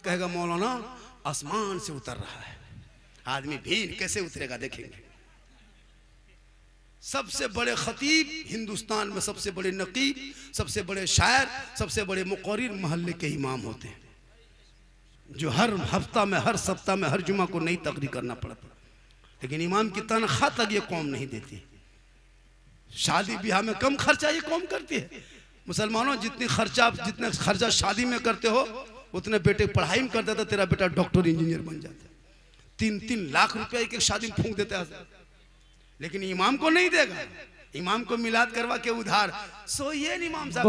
कहेगा मौलाना आसमान से उतर रहा है। आदमी भी कैसे उतरेगा देखेंगे। सबसे बड़े खतीब हिंदुस्तान में, सबसे बड़े नकीब, सबसे बड़े शायर, सबसे बड़े मुक़र्रिर मोहल्ले के इमाम होते हैं, जो हर हफ्ता में, हर सप्ताह में, हर जुमा को नई तकरीर करना पड़ता। लेकिन इमाम की तनख्वाह तक ये कौम नहीं देती। शादी ब्याह में कम खर्चा ये कौम करती है। मुसलमानों जितने खर्चा शादी में करते हो उतने बेटे पढ़ाई में कर देता। तेरा बेटा डॉक्टर इंजीनियर बन जाता है। 3-3 लाख रुपया एक शादी में फूंक देता है। लेकिन इमाम को नहीं देगा। इमाम को मिलाद करवा के उधार सोइए इमाम साहब,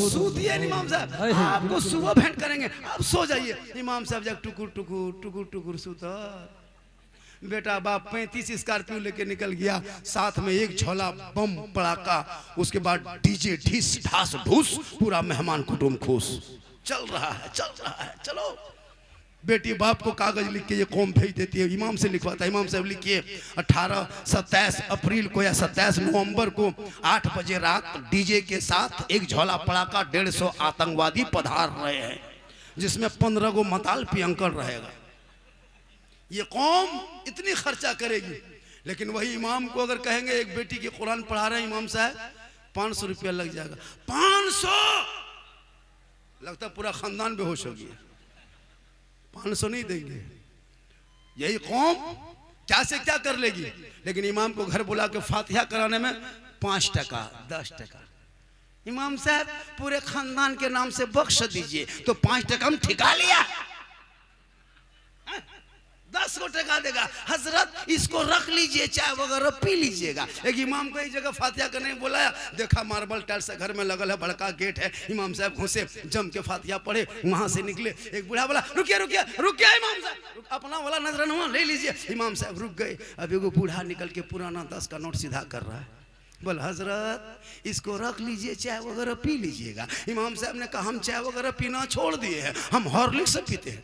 सूतिए इमाम साहब, आपको सुबह भेंट करेंगे, आप सो जाइए। इमाम साहब जब टुकुर टुकुर टुकुर टुकुर सुता। बेटा बाप 35 स्कॉर्पियो लेके निकल गया, साथ में एक झोला बम पड़ाका, उसके बाद डीजे ढीस ढास ढूस, पूरा मेहमान कुटुंब खुश। चल रहा है, चल रहा है, चलो। बेटी बाप को कागज लिख के ये कौम भेज देती है, इमाम से लिखवाता है। इमाम साहब लिखिए 27 अप्रैल को या 27 नवंबर को 8 बजे रात डीजे के साथ एक झोला पड़ाका 150 आतंकवादी पधार रहे हैं, जिसमें 15 गो मताल पियंकर रहेगा। ये कौम इतनी खर्चा करेगी। लेकिन वही इमाम को अगर कहेंगे एक बेटी की कुरान पढ़ा रहे हैं इमाम साहब, 500 रुपया लग जाएगा। 500 लगता पूरा खानदान बेहोश हो गया। 500 नहीं देंगे। यही कौम क्या से क्या कर लेगी। लेकिन इमाम को घर बुला के फातिहा कराने में 5 टका 10 टका। इमाम साहब पूरे खानदान के नाम से बख्श दीजिए, तो 5 टका हम ठिका लिया। 10 को टका देगा। हजरत इसको रख लीजिए, चाय वगैरह पी लीजिएगा। एक इमाम को एक जगह फातिहा करने बुलाया, देखा मार्बल टाइल्स घर में लगल है, बड़का गेट है। इमाम साहब घुसे, जम के फातिहा पढ़े, वहां से निकले। एक बूढ़ा बोला रुकिए रुकिए रुकिए इमाम साहब, अपना वाला नजराना ले लीजिए। इमाम साहब रुक गए। अब एगो बूढ़ा निकल के पुराना 10 का नोट सीधा कर रहा है। बोल हजरत इसको रख लीजिए, चाय वगैरह पी लीजिएगा। इमाम साहब ने कहा हम चाय वगैरह पीना छोड़ दिए हैं, हम हॉर्लिक्स पीते हैं।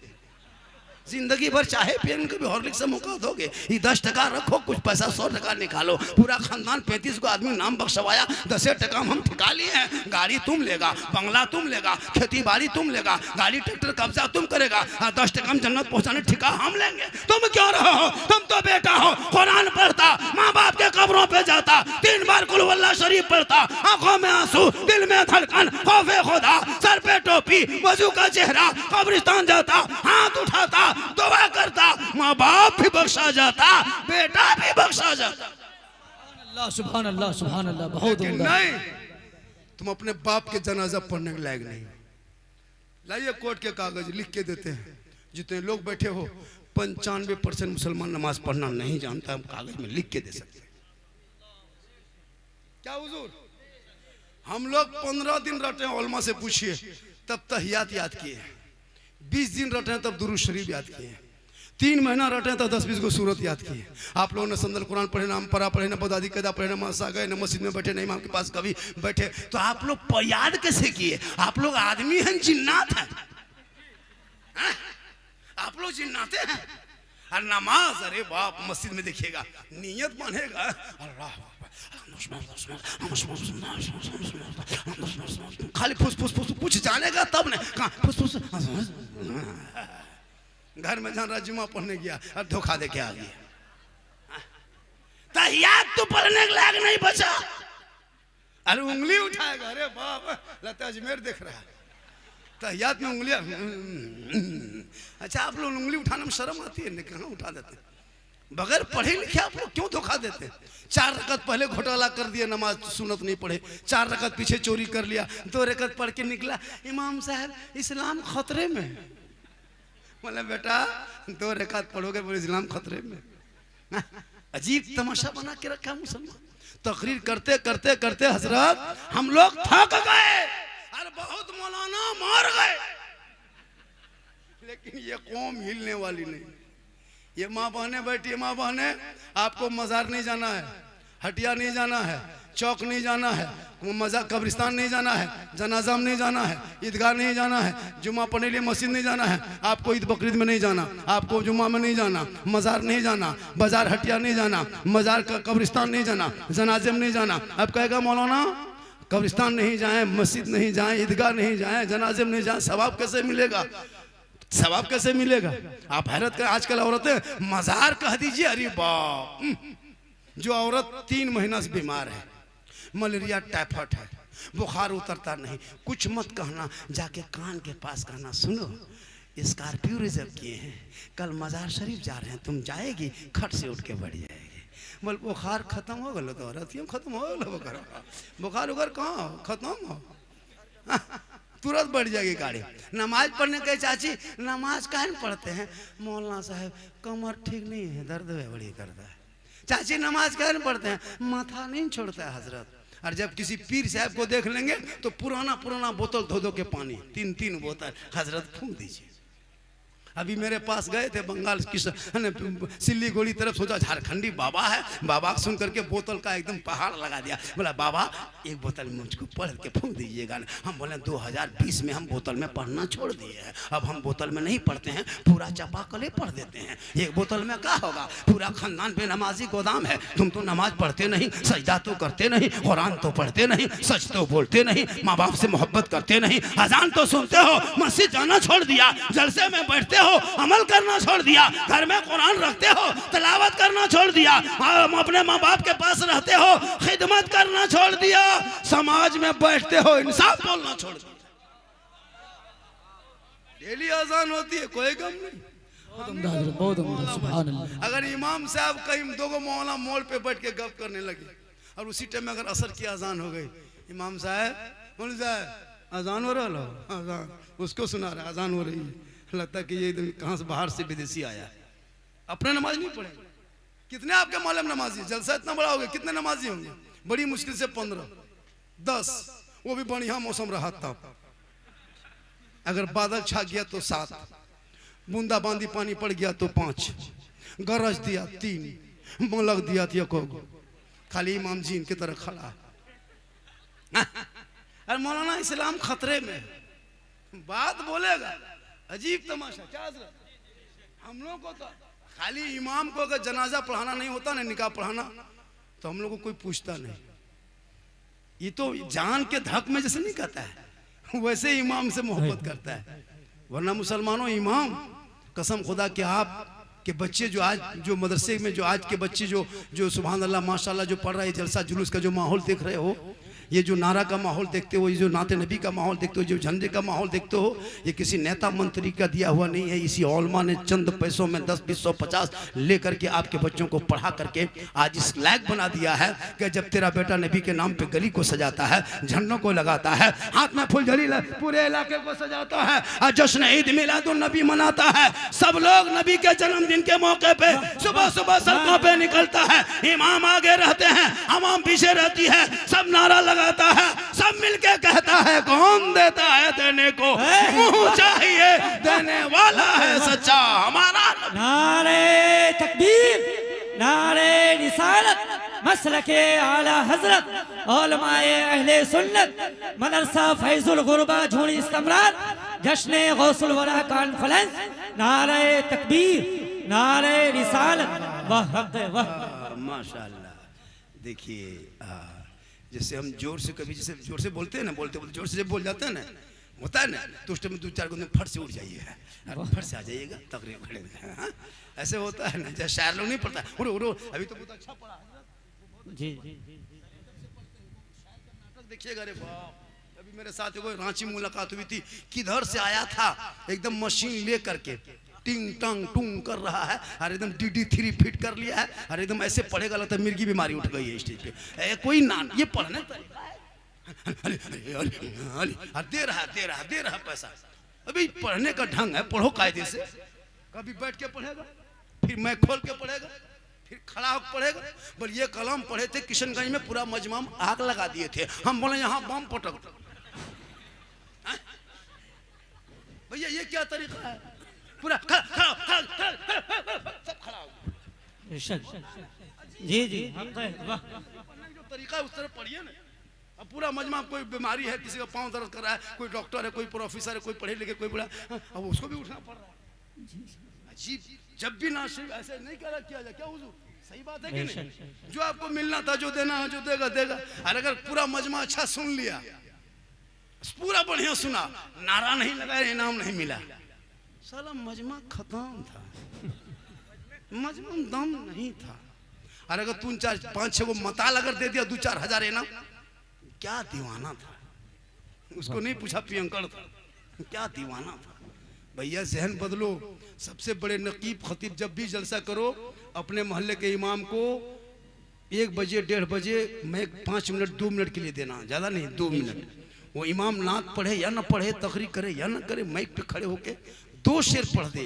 जिंदगी भर चाहे पियन कभी हॉर्लिक्स से मुका दोगे। ये 10 टका रखो, कुछ पैसा 100 टका निकालो। पूरा खानदान 35 को आदमी नाम बख्शवाया, 10 टका हम ठिका लिए हैं। गाड़ी तुम लेगा, बंगला तुम लेगा, खेती बाड़ी तुम लेगा, गाड़ी ट्रैक्टर कब्जा तुम करेगा, 10 टका हम जन्नत पहुंचाने ठिका हम लेंगे। तुम क्यों रहो हो? तुम तो बेटा हो, कुरान पढ़ता, माँ बाप के कब्रों पे जाता, 3 बार कुल वल्लाह शरीफ पढ़ता, आंखों में आंसू, दिल में धड़कन, खौफे खुदा, सर पे टोपी, वजू का चेहरा, कब्रिस्तान जाता, हाथ उठाता, दुआ करता, माँ बाप भी बख्शा जाता, बेटा भी बख्शा जाता। अल्लाह सुभान अल्लाह सुभान अल्लाह। बहुत नहीं, तुम अपने बाप के जनाजा पढ़ने के लायक नहीं। लाइए कोर्ट के कागज लिख के देते हैं। जितने लोग बैठे हो 95% मुसलमान नमाज पढ़ना नहीं जानता, हम कागज में लिख के दे सकते हैं। क्या हुजूर, हम लोग 15 दिन रटे हैं, उलमा से पूछिए, तब तहियात याद किए। 20 दिन रटे हैं तब दुरूद शरीफ याद किए। 3 महीना रटे हैं तब 10-20 को सूरत याद किए। आप लोगों ने संदल कुरान पढ़े, नाम पढ़ा पढ़े, न बदादी कदा पढ़े, न मसा गए, न मस्जिद में बैठे, न इमाम के पास कभी बैठे, तो आप लोग याद कैसे किए? आप लोग आदमी हैं, जिन्नात हैं? आप लोग जिन्नाते हैं। और नमाज, अरे बाप, मस्जिद में देखिएगा नियत बनेगा, अल्लाह खाली फुस फुस फुस कुछ जानेगा तब ने कहाँ फुस फुस। घर में जहाँ जुमा पढ़ने गया और धोखा दे के आ गया। तहियात तो पढ़ने के लायक नहीं बचा। अरे उंगली उठाएगा, अरे बाप लगता है अजमेर देख रहा है। तहियात में उंगलियां। अच्छा आप लोग उंगली उठाने में शर्म आती है, कहाँ उठा देते हैं? बगैर पढ़े लिखे आप लोग क्यों धोखा देते हैं? 4 रकत पहले घोटाला कर दिया, नमाज सुन्नत नहीं पढ़े, 4 रकत पीछे चोरी कर लिया, 2 रकत पढ़ के निकला, इमाम साहब इस्लाम खतरे में। बोले बेटा 2 रकत पढ़ोगे बोले इस्लाम खतरे में। अजीब तमाशा बना के रखा मुसलमान। तकरीर करते करते करते हजरत हम लोग थक गए और बहुत मौलाना मार गए। लेकिन ये कौम हिलने वाली नहीं। ये माँ बहने बैठी है, माँ बहने आपको मजार नहीं जाना है, हटिया नहीं जाना है, चौक नहीं जाना है, मजा कब्रिस्तान नहीं जाना है, जनाजा में नहीं जाना है, ईदगाह नहीं जाना है, जुमा पढ़ने लिए मस्जिद नहीं जाना है, आपको ईद बकरीद में नहीं जाना, आपको जुमा में नहीं जाना, मजार नहीं जाना, बाजार हटिया नहीं जाना, मजार का कब्रिस्तान नहीं जाना, जनाजे में नहीं जाना। अब कहेगा मौलाना कब्रिस्तान नहीं जाए, मस्जिद नहीं जाए, ईदगाह नहीं जाए, जनाजे में नहीं जाए, सवाब कैसे मिलेगा? सवाब कैसे मिलेगा? आप हैरत कर, आजकल औरतें मजार कह दीजिए, अरे बाप। जो औरत 3 महीना से बीमार है, मलेरिया टाइफाइड है, बुखार उतरता नहीं, कुछ मत कहना, जाके कान के पास कहना, सुनो स्कॉर्पियो रिजर्व किए हैं, कल मजार शरीफ जा रहे हैं, तुम जाएगी, खट से उठ के बढ़ जाएगी। बोल बुखार खत्म हो गलो तो रतियम खत्म हो गलो, बुखार उखार कहाँ खत्म हो, तुरंत बढ़ जाएगी गाड़ी। नमाज पढ़ने के चाची, नमाज काहे पढ़ते हैं? मौलाना साहब कमर ठीक नहीं है, दर्द है बड़ी करता है। चाची नमाज काहे पढ़ते हैं? माथा नहीं छोड़ता है हजरत। और जब किसी पीर साहब को देख लेंगे तो पुराना पुराना बोतल धो धो के पानी, 3-3 बोतल, हजरत फूंक दीजिए। अभी मेरे पास गए थे बंगाल की सिल्लीगुड़ी तरफ, सोचा झारखंडी बाबा है, बाबा सुन करके बोतल का एकदम पहाड़ लगा दिया। बोला बाबा एक बोतल मुझको पढ़ के फूंक दीजिएगा। हम बोले 2020 में हम बोतल में पढ़ना छोड़ दिए हैं, अब हम बोतल में नहीं पढ़ते हैं, पूरा चापाकले पढ़ देते हैं। एक बोतल में क्या होगा, पूरा खानदान बेनमाजी गोदाम है। तुम तो नमाज पढ़ते नहीं, सजदा तो करते नहीं, कुरान तो पढ़ते नहीं, सच तो बोलते नहीं, माँ बाप से मोहब्बत करते नहीं, अजान तो सुनते हो, मस्जिद जाना छोड़ दिया, जलसे में बैठते हो, अमल करना छोड़ दिया, घर में कुरान रखते हो, तिलावत करना छोड़ दिया, अपने माँ बाप के पास रहते हो, खिदमत करना छोड़ दिया, समाज में बैठते हो, इंसाफ बोलना छोड़ दिया। डेली अजान होती है, कोई गम नहीं। अगर इमाम साहब कहीं 2 मौलाना मोड़ पे बैठ के गप करने लगे और उसी टाइम में अगर असर की अजान हो गई, इमाम साहब बोल जाए अजान हो रहा, अजान उसको सुना रहा, अजान हो रही है, लगता कि ये कहाँ से बाहर से विदेशी आया है, अपने नमाज नहीं पढ़े। कितने आपके मालूम नमाजी, जलसा इतना बड़ा हो गया, कितने नमाजी होंगे? बड़ी मुश्किल से 15-10, वो भी बढ़िया मौसम रहा तब। अगर बादल छा गया तो 7, बूंदा बांदी पानी पड़ गया तो 5, गरज दिया 3, मलक दिया तो 1, खाली इमाम जी इनके तरह खड़ा। अरे मौलाना इस्लाम खतरे में, बात बोलेगा, अजीब तमाशा। क्या हम लोग को तो खाली इमाम को अगर जनाजा पढ़ाना नहीं होता ना, निकाह पढ़ाना, तो हम लोग को कोई पूछता नहीं। ये तो जान के धक में जैसे नहीं कहता है, वैसे इमाम से मोहब्बत करता है। वरना मुसलमानों, इमाम कसम खुदा के आप के बच्चे जो आज जो मदरसे में जो आज के बच्चे जो सुभान अल्लाह माशाल्लाह जो पढ़ रहे हैं, जलसा जुलूस का जो माहौल देख रहे हो, ये जो नारा का माहौल देखते हो, ये जो नाते नबी का माहौल देखते हो, जो झंडे का माहौल देखते हो, ये किसी नेता मंत्री का दिया हुआ नहीं है। इसी औलमा ने चंद पैसों में 10, 20, 100, 50 लेकर के आपके बच्चों को पढ़ा करके आज इस लायक बना दिया है कि जब तेरा बेटा नबी के नाम पे गली को सजाता है, झंडों को लगाता है, हाथ में फुलझड़ी पूरे इलाके को सजाता है और जश्न ईद मिलादुन नबी मनाता है, सब लोग नबी के जन्मदिन के मौके पे सुबह सुबह सड़कों पे निकलता है, इमाम आगे रहते हैं, अवाम पीछे रहती है, सब नारा लगाता है, सब मिलके कहता है कौन देता है देने को, मुंह चाहिए देने वाला है सच्चा हमारा। नारे तकबीर, नारे रिसालत, मसलके आला हजरत, उलमाए अहले सुन्नत, मदरसा फैजुल गुरबा झूड़ी इस्तेमाल, जश्न गौसुल वरा कॉन्फ्रेंस, नारे तकबीर, नारे रिसालत, वाह वाह माशाअल्लाह। देखिए जैसे हम जोर से कभी जैसे जोर से बोलते हैं ना, बोलते बोलते जोर से जब बोल जाते हैं ना, होता है ना, तो उस टाइम 2-4 गुना फट से उठ जाइए, फट से आ जाइएगा, तकरीब खड़े। हाँ ऐसे होता है ना, जैसे शायर लोग नहीं पढ़ता, उड़ो उड़ो, अभी तो बहुत अच्छा पढ़ा जी। नाटक देखिएगा, अरे बाप। अभी मेरे साथ कोई रांची मुलाकात हुई थी, किधर से आया था, एकदम मशीन ले करके टिंग टंग टूंग कर रहा है, और एकदम DD3 फिट कर लिया है, और एकदम ऐसे पढ़ेगा लगता है मिर्गी बीमारी उठ गई है स्टेज पे। कोई ना ये पढ़ने तरीका है, दे रहा पैसा। अभी पढ़ने का ढंग है, पढ़ो कायदे से, कभी बैठ के पढ़ेगा, फिर मैं खोल के पढ़ेगा, फिर खड़ा होकर पढ़ेगा। बोल ये कलम पढ़े थे किशनगंज में, पूरा मजमा में आग लगा दिए थे, हम बोले यहाँ बम पटक। भैया ये क्या तरीका है, पूरा खड़ा सब खड़ा हो। जी जी जो तरीका है उस तरह पढ़िए ना। अब पूरा मजमा, कोई बीमारी है, किसी का पाँव दर्द कर रहा है, कोई डॉक्टर है, कोई प्रोफेसर है, कोई पढ़े लिखे, कोई बड़ा, अब उसको भी उठना पड़ रहा है। अजीब, जब भी ना ऐसे नहीं किया जाए, क्या हुजूर सही बात है कि नहीं? जो आपको मिलना था, जो देना है, जो देगा देगा। और अगर पूरा मजमा अच्छा सुन लिया, पूरा बढ़िया सुना, नारा नहीं लगाया, इनाम नहीं मिला, साला मजमा खत्म था, मजमा में दम नहीं था। और अगर तू 4-5-6 को मताल अगर दे दिया 2-4 हजार इनाम, क्या दीवाना था। उसको नहीं पूछा पियंकड़ था, क्या दीवाना था। भैया जहन बदलो। सबसे बड़े नकीब खतीब जब भी जलसा करो अपने मोहल्ले के इमाम को 1 बजे 1:30 बजे मैं 5 मिनट 2 मिनट के लिए देना, ज़्यादा नहीं 2 मिनट। वो इमाम नात पढ़े या ना पढ़े, तकरीर करे या ना करे, माइक पे खड़े होके 2 शेर पढ़ दे।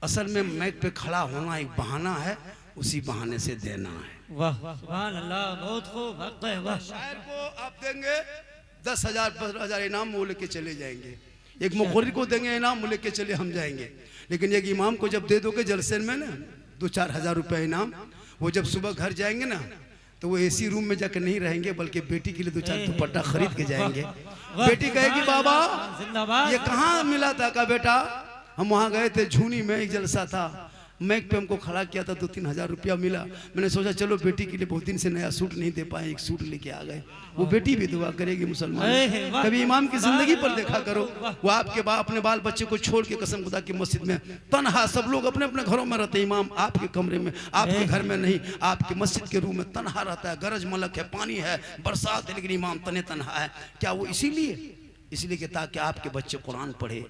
असल में माइक पे खड़ा होना एक बहाना है, उसी बहाने से देना है। वाह सुभान अल्लाह, बहुत खूब, हक है, वाह। शायर को आप देंगे 10,000 15,000 इनाम, वो लेके चले जाएंगे। एक मुखर्रिर को देंगे इनाम, वो लेके चले हम जाएंगे। लेकिन एक इमाम को जब दे दोगे जलसे में ना 2-4 हजार रुपया इनाम, वो जब सुबह घर जाएंगे ना तो वो एसी रूम में जाकर नहीं रहेंगे, बल्कि बेटी के लिए 2-4 दुपट्टा खरीद के जाएंगे। बेटी कहेगी बाबा ये कहाँ मिला था? का बेटा हम वहाँ गए थे, झूनी में एक जलसा था, मैक पे हमको खड़ा किया था, 2-3 हजार रुपया मिला। मैंने सोचा चलो बेटी के लिए बहुत दिन से नया सूट नहीं दे पाए, एक सूट लेके आ गए। वो बेटी भी दुआ करेगी मुसलमान। कभी इमाम की जिंदगी पर देखा करो, वो आपके अपने बाल बच्चे को छोड़ के कसम खुदा की मस्जिद में तन्हा, सब लोग अपने अपने घरों में रहते, इमाम आपके कमरे में, आपके घर में नहीं, आपकी मस्जिद के रूम में तन्हा रहता है। गरज मलक है, पानी है, बरसात है, लेकिन इमाम तने तन्हा है। क्या वो इसलिए कि ताकि आपके बच्चे कुरान पढ़े,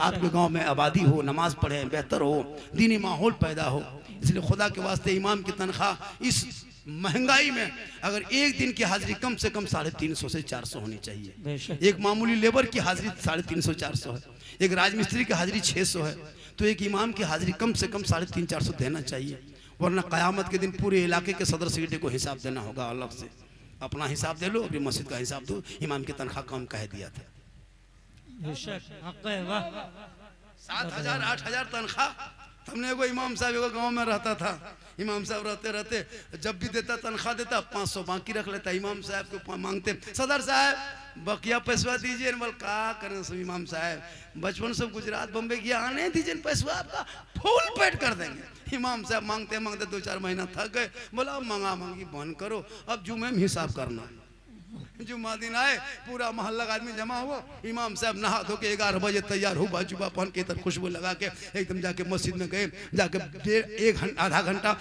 आपके गांव में आबादी हो, नमाज पढ़े, बेहतर हो, दीनी माहौल पैदा हो। इसलिए खुदा के वास्ते इमाम की तनख्वाह इस महंगाई में अगर एक दिन की हाजिरी कम से कम 350 से 400 होनी चाहिए। एक मामूली लेबर की हाजिरी 350-400 है, एक राजमिस्त्री की हाजिरी 600 है, तो एक इमाम की हाजिरी कम से कम 350-400 देना चाहिए। वरना क़यामत के दिन पूरे इलाके के सदर सेक्रेटरी को हिसाब देना होगा अलग से। अपना हिसाब दे लो, अपनी मस्जिद का हिसाब दो, इमाम की तनख्वाह कम कह दिया था। 7,000-8,000 तनख्वाह। हमने एगो इमाम साहब एगो गांव में रहता था, इमाम साहब रहते जब भी देता तनख्वाह देता 500 बाकी रख लेता। इमाम साहब को मांगते सदर साहब बकिया पैसवा दीजिए, बोल का करें सब इमाम साहब, बचपन से गुजरात बम्बई किया, आने दीजिए पैसवा आपका फुल पेट कर देंगे। इमाम साहब मांगते मांगते 2-4 महीना थक गए, बोला मांगा मांगी बंद करो, अब जुमे में हिसाब करना। जुम्मा दिन आए, पूरा मोहल्ला का आदमी जमा हुआ, इमाम साहब नहा धो के 11 बजे तैयार हो, बाजुबा पहन के इधर खुशबू लगा के एकदम जाके मस्जिद में गए। जाके आधा घंटा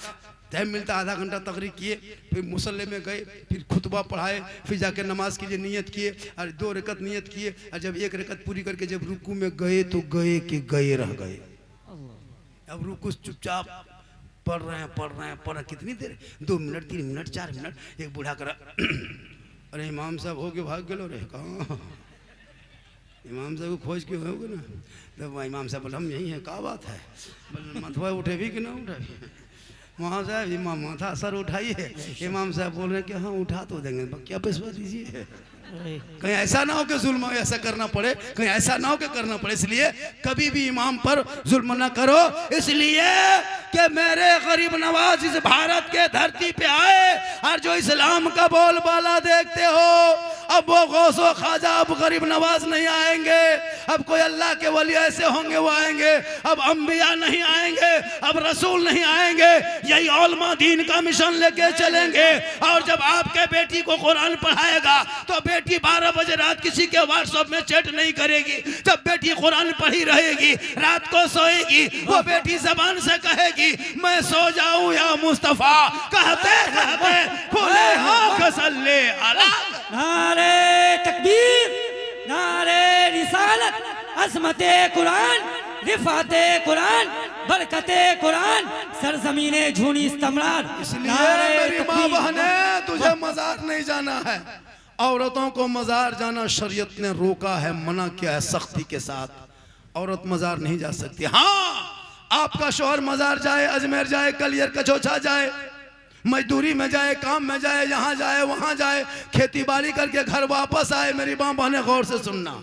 टाइम मिलता, आधा घंटा तकरीर किए, फिर मुसल्ले में गए, फिर खुतबा पढ़ाए, फिर जाके नमाज की नियत किए और 2 रकत नियत किए। और जब 1 रकत पूरी करके जब रुकू में गए तो गए रह गए। अब रुकू चुपचाप पढ़ रहे हैं कितनी देर, 2 मिनट 3 मिनट 4 मिनट। एक बूढ़ा करा अरे इमाम साहब हो के भाग गलो रे, कहाँ इमाम साहब को खोज के हो ना। तब इमाम साहब बोले हम यही हैं, क्या बात है? बोले मथवा उठे भी कि ना उठे? वहाँ साहब इमाम माथा सर उठाइए। इमाम साहब बोल रहे हैं कि हाँ उठा तो देंगे, क्या पैसा दीजिए। कहीं ऐसा ना हो कि जुल्म ऐसा करना पड़े, कहीं ऐसा ना हो कि करना पड़े। इसलिए कभी भी इमाम पर जुल्म ना करो, इसलिए कि मेरे गरीब नवाज इस भारत के धरती पे आए और जो इस्लाम का बोलबाला देखते हो, अब वो गौसो ख्वाजा अब गरीब नवाज नहीं आएंगे, अब कोई अल्लाह के वली ऐसे होंगे वो आएंगे, अब अंबिया नहीं आएंगे, अब रसूल नहीं आएंगे, यही उलमा दीन का मिशन लेके चलेंगे। और जब आपके बेटी को कुरान पढ़ाएगा तो बेटी 12 बजे रात किसी के व्हाट्सएप में चैट नहीं करेगी। जब बेटी कुरान पढ़ी रहेगी, रात को सोएगी, वो बेटी जबान से कहेगी मैं सो जाऊं या मुस्तफा, कहते कहते खुले आंख सल्ले अला। नारे तकबीर, नारे रिसालत, अज़मते कुरान, रिफाते कुरान, बरकते कुरान, सरजमीने झूनी इस्तमरार। इसलिए मेरी माँ बहने तुझे मजार नहीं जाना है। औरतों को मजार जाना शरीयत ने रोका है, मना किया है सख्ती के साथ। औरत मजार नहीं जा सकती। हाँ आपका शोहर मजार जाए, अजमेर जाए, कलियर कचौचा जाए, मजदूरी में जाए, काम में जाए, यहाँ जाए वहाँ जाए, खेती बाड़ी करके घर वापस आए। मेरी माँ बहने गौर से सुनना,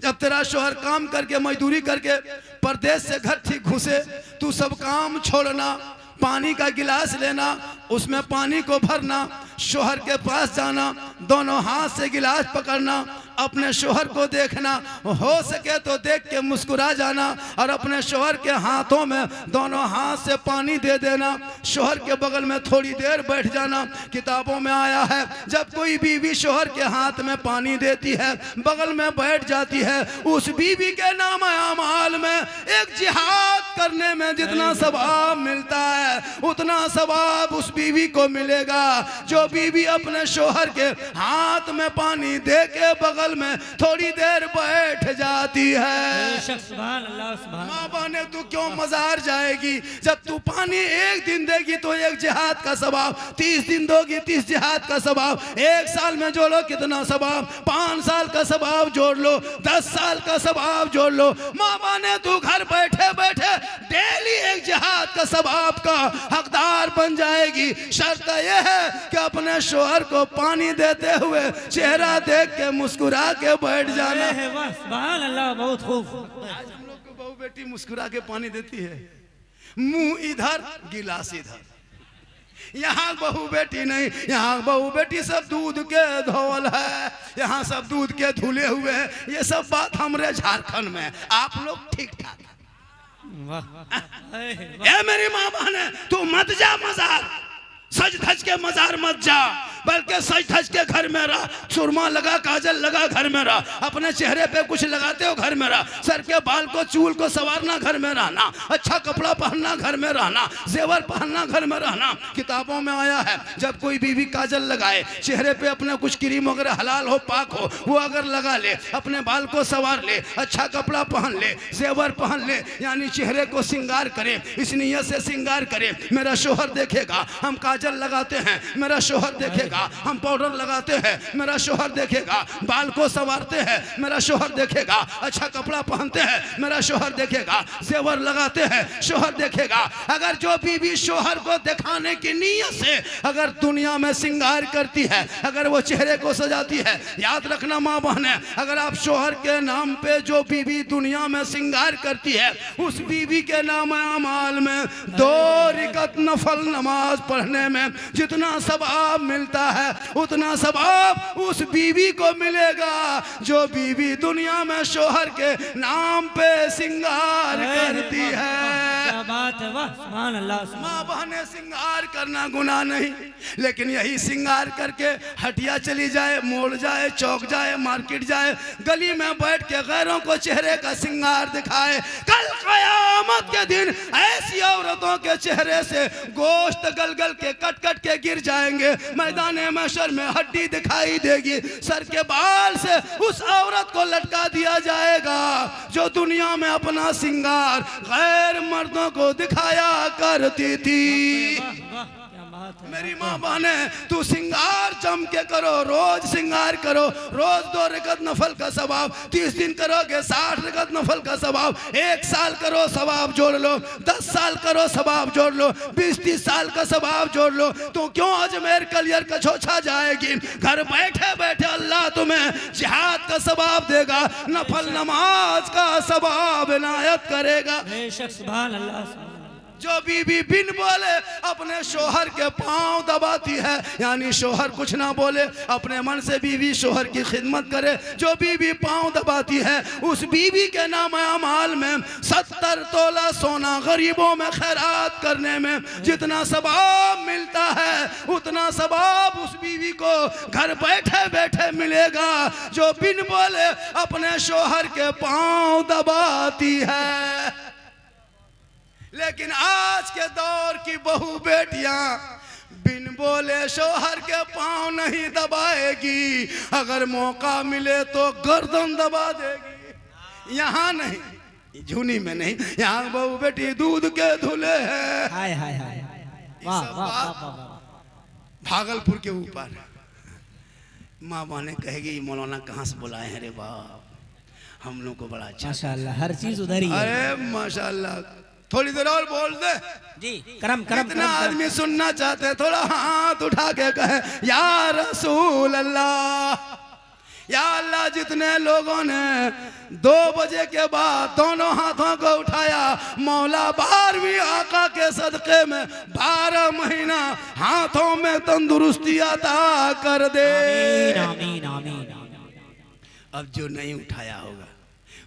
जब तेरा शोहर काम करके मजदूरी करके परदेश से घर ठीक घुसे, तू सब काम छोड़ना, पानी का गिलास लेना, उसमें पानी को भरना, शोहर के पास जाना, दोनों हाथ से गिलास पकड़ना, अपने शोहर को देखना, हो सके तो देख के मुस्कुरा जाना और अपने शोहर के हाथों में दोनों हाथ से पानी दे देना, शोहर के बगल में थोड़ी देर बैठ जाना। किताबों में आया है जब कोई बीवी शोहर के हाथ में पानी देती है, बगल में बैठ जाती है, उस बीवी के नाम अमाल में एक जिहाद करने में जितना सवाब मिलता है उतना सवाब उस बीवी को मिलेगा जो बीवी अपने शोहर के हाथ में पानी दे के बगल में थोड़ी देर बैठ जाती है। सुभान अल्लाह, सुभान। माँ बहने तू क्यों मजार जाएगी? जब तू पानी एक दिन देगी तो एक जिहाद का सवाब, 30 दिन दोगी 30 जिहाद का सवाब, 1 साल में जोड़ो कितना सवाब, 5 साल का सवाब जोड़ लो, 10 साल का सवाब जोड़ लो। माँ बहने तू घर बैठे बैठे डेली एक जिहाद का सवाब का हकदार बन जाएगी। शर्त यह है कि अपने शोहर को पानी देते हुए चेहरा देख के मुस्कुरा के बैठ जाना। सुभान अल्लाह, बहुत खूब। आज हम लोग को बहू बेटी मुस्कुरा के पानी देती है, मुंह इधर गिलास इधर। यहाँ बहू बेटी नहीं, यहाँ बहू बेटी सब दूध के धोल है, यहाँ सब दूध के धुले हुए हैं। ये सब बात हमारे झारखंड में है, आप लोग ठीक ठाक। ए मेरी माँ बहने, तू मत जा मजार, सज धज के मजार मत जा, बल्कि सज धज के घर में रह। सुरमा लगा, काजल लगा, घर में रह। अपने चेहरे पे कुछ लगाते हो, घर में रह। सर के बाल को चूल को संवारना, घर में रहना। अच्छा कपड़ा पहनना, घर में रहना। जेवर पहनना, घर में रहना। किताबों में आया है जब कोई बीवी काजल लगाए, चेहरे पे अपने कुछ क्रीम वगैरह हलाल हो पाक हो वो अगर लगा ले, अपने बाल को संवार ले, अच्छा कपड़ा पहन ले, जेवर पहन ले, यानी चेहरे को श्रृंगार करे, इस नियत से श्रृंगार करे मेरा शोहर देखेगा हम काजल लगाते हैं, मेरा शोहर देखेगा हम पाउडर लगाते हैं, मेरा शोहर देखेगा बाल को संवारते हैं, मेरा शोहर देखेगा अच्छा कपड़ा पहनते हैं, मेरा शोहर देखेगा जेवर लगाते हैं, शोहर देखेगा। अगर जो बीवी शोहर को दिखाने की नीयत से अगर दुनिया में श्रृंगार करती है, अगर वो चेहरे को सजाती है, याद रखना माँ बहने, अगर आप शोहर के नाम पे जो बीवी दुनिया में श्रृंगार करती है उस बीवी के नाम अमाल में 2 रकात नफल नमाज पढ़ने में जितना सवाब मिलता है उतना सवाब उस बीवी को मिलेगा जो बीवी दुनिया में शोहर के नाम पे श्रृंगार करती है। क्या बात है, वाह, सुभान अल्लाह। माँ बहने श्रृंगार करना गुनाह नहीं, लेकिन यही श्रृंगार करके हटिया चली जाए, मोड़ जाए, चौक जाए, मार्केट जाए, गली में बैठ के गैरों को चेहरे का श्रृंगार दिखाए, कल क़यामत के दिन ऐसी औरतों के चेहरे से गोश्त गल गल के कट कट के गिर जाएंगे, मैदान महशर में हड्डी दिखाई देगी, सर के बाल से उस औरत को लटका दिया जाएगा जो दुनिया में अपना श्रृंगार गैर मर्दों को दिखाया करती थी। मेरी माँ बहने तू श्रृंगार जम के करो, रोज श्रृंगार करो, रोज 2 रकात नफल का सवाब, 30 दिन करोगे 60 रकात नफल का सवाब, 1 साल करो सवाब जोड़ लो, 10 साल करो सवाब जोड़ लो, 20-30 साल का सवाब जोड़ लो। तो क्यों अजमेर कलियर का छोछा जाएगी? घर बैठे बैठे अल्लाह तुम्हें जिहाद का सवाब देगा, नफल नमाज का सवाब इनायत करेगा। बेशक, सुभान अल्लाह। जो बीवी बिन बोले अपने शोहर के पांव दबाती है, यानी शोहर कुछ ना बोले, अपने मन से बीवी शोहर की खिदमत करे, जो बीवी पांव दबाती है उस बीवी के नाम अमाल में 70 तोला सोना गरीबों में खैरात करने में जितना सवाब मिलता है उतना सवाब उस बीवी को घर बैठे बैठे मिलेगा जो बिन बोले अपने शोहर के पांव दबाती है। लेकिन आज के दौर की बहू बेटियां बिन बोले शोहर के पांव नहीं दबाएगी, अगर मौका मिले तो गर्दन दबा देगी। यहाँ नहीं, झुनी में नहीं, यहाँ बहू बेटी दूध के धुले हैं। हाय हाय हाय, वाह वाह वाह। भागलपुर के ऊपर माँ बहने कहेगी मौलाना कहाँ से बुलाए हैं रे बाप, हम लोग को बड़ा अच्छा माशाल्लाह, हर चीज उधर ही है। अरे माशाल्लाह, थोड़ी देर और बोल दे जी, करम करम। कितना आदमी सुनना चाहते हैं, थोड़ा हाथ उठा के कहे या रसूल अल्लाह, या अल्लाह। जितने लोगों ने 2 बजे के बाद दोनों हाथों को उठाया, मौला 12वीं आका के सदक़े में 12 महीना हाथों में तंदुरुस्ती अता कर दे। आमीन आमीन आमीन। अब जो नहीं उठाया होगा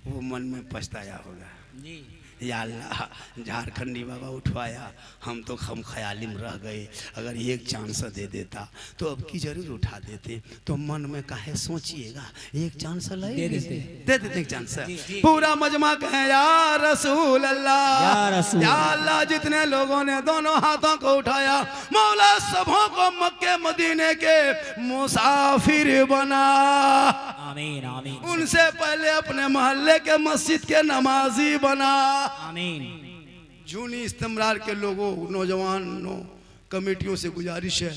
वो मन में पछताया होगा। जी या अल्लाह झारखंडी बाबा उठवाया, हम तो हम ख्याली में रह गए, अगर एक चांस दे देता तो अब की जरूर उठा देते। तो मन में काहे सोचिएगा, एक चांस दे देते, दे देते एक चांस। पूरा मजमा कहे या रसूल अल्लाह, या रसूल या अल्लाह। जितने लोगों ने दोनों हाथों को उठाया, मौला सबों को मक्के मदीने के मुसाफिर बना। आमीन आमीन। उनसे पहले अपने मोहल्ले के मस्जिद के नमाजी बना। आमीन। जूनी इस्तेमरार के लोगों, नौजवानों, कमेटियों से गुजारिश है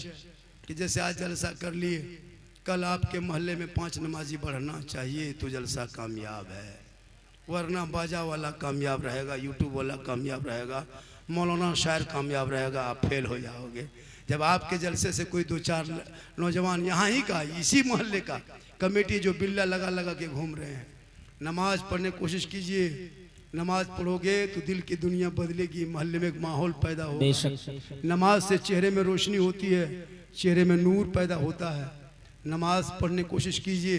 कि जैसे आज जलसा कर लिए, कल आपके मोहल्ले में 5 नमाजी बढ़ना चाहिए तो जलसा कामयाब है। वरना बाजा वाला कामयाब रहेगा, यूट्यूब वाला कामयाब रहेगा, मौलाना शायर कामयाब रहेगा, आप फेल हो जाओगे। जब आपके जलसे से कोई 2-4 नौजवान यहाँ ही का, इसी मोहल्ले का कमेटी जो बिल्ला लगा लगा के घूम रहे हैं, नमाज पढ़ने की कोशिश कीजिए। नमाज पढ़ोगे तो दिल की दुनिया बदलेगी, मोहल्ले में एक माहौल पैदा होगा। नमाज से चेहरे में रोशनी होती है, चेहरे में नूर पैदा होता है। नमाज पढ़ने की कोशिश कीजिए।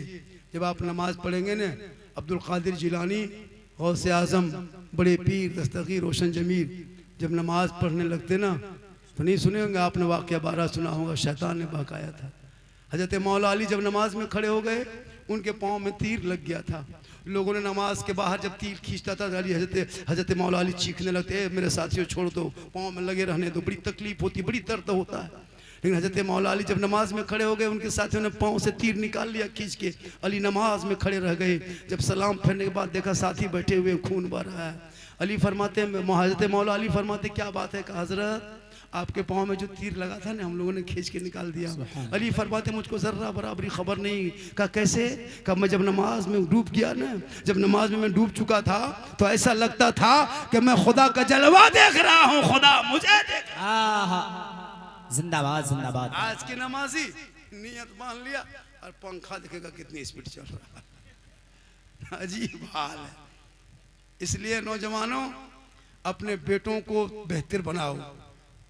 जब आप नमाज पढ़ेंगे ना, अब्दुल कादिर जिलानी, गौसे आजम, बड़े पीर दस्तगीर रोशन जमीर जब नमाज पढ़ने लगते ना, तो नहीं सुने होंगे आपने वाक़या 12 सुना होगा, शैतान ने बहकाया था। हजरत मौला अली जब नमाज में खड़े हो गए, उनके पाँव में तीर लग गया था। लोगों ने नमाज के बाहर जब तीर खींचता था, हजरत मौला अली चीखने लगते, मेरे साथियों छोड़ दो, पाँव में लगे रहने दो, बड़ी तकलीफ होती, बड़ी दर्द होता है। लेकिन हजरत मौला अली जब नमाज में खड़े हो गए, उनके साथियों ने पाँव से तीर निकाल लिया खींच के। अली नमाज में खड़े रह गए। जब सलाम फेरने के बाद देखा साथी बैठे हुए, खून बह रहा है। अली फरमाते, हजरत मौला अली फरमाते, क्या बात है? कहा हजरत आपके पाँव में जो तीर लगा था ना, हम लोगों ने खींच के निकाल दिया। अली फरमाते, मुझको जर्रा बराबरी खबर नहीं। कहा कैसे? कहा मैं जब नमाज में डूब गया ना, जब नमाज में मैं डूब चुका था तो ऐसा लगता था कि मैं खुदा का जलवा देख रहा हूँ, खुदा मुझे देख। जिंदाबाद जिंदाबाद। आज की नमाजी नियत मान लिया और पंखा देखेगा कितनी स्पीड चल रहा है, अजीब हाल है। इसलिए नौजवानों, अपने बेटों को बेहतर बनाओ।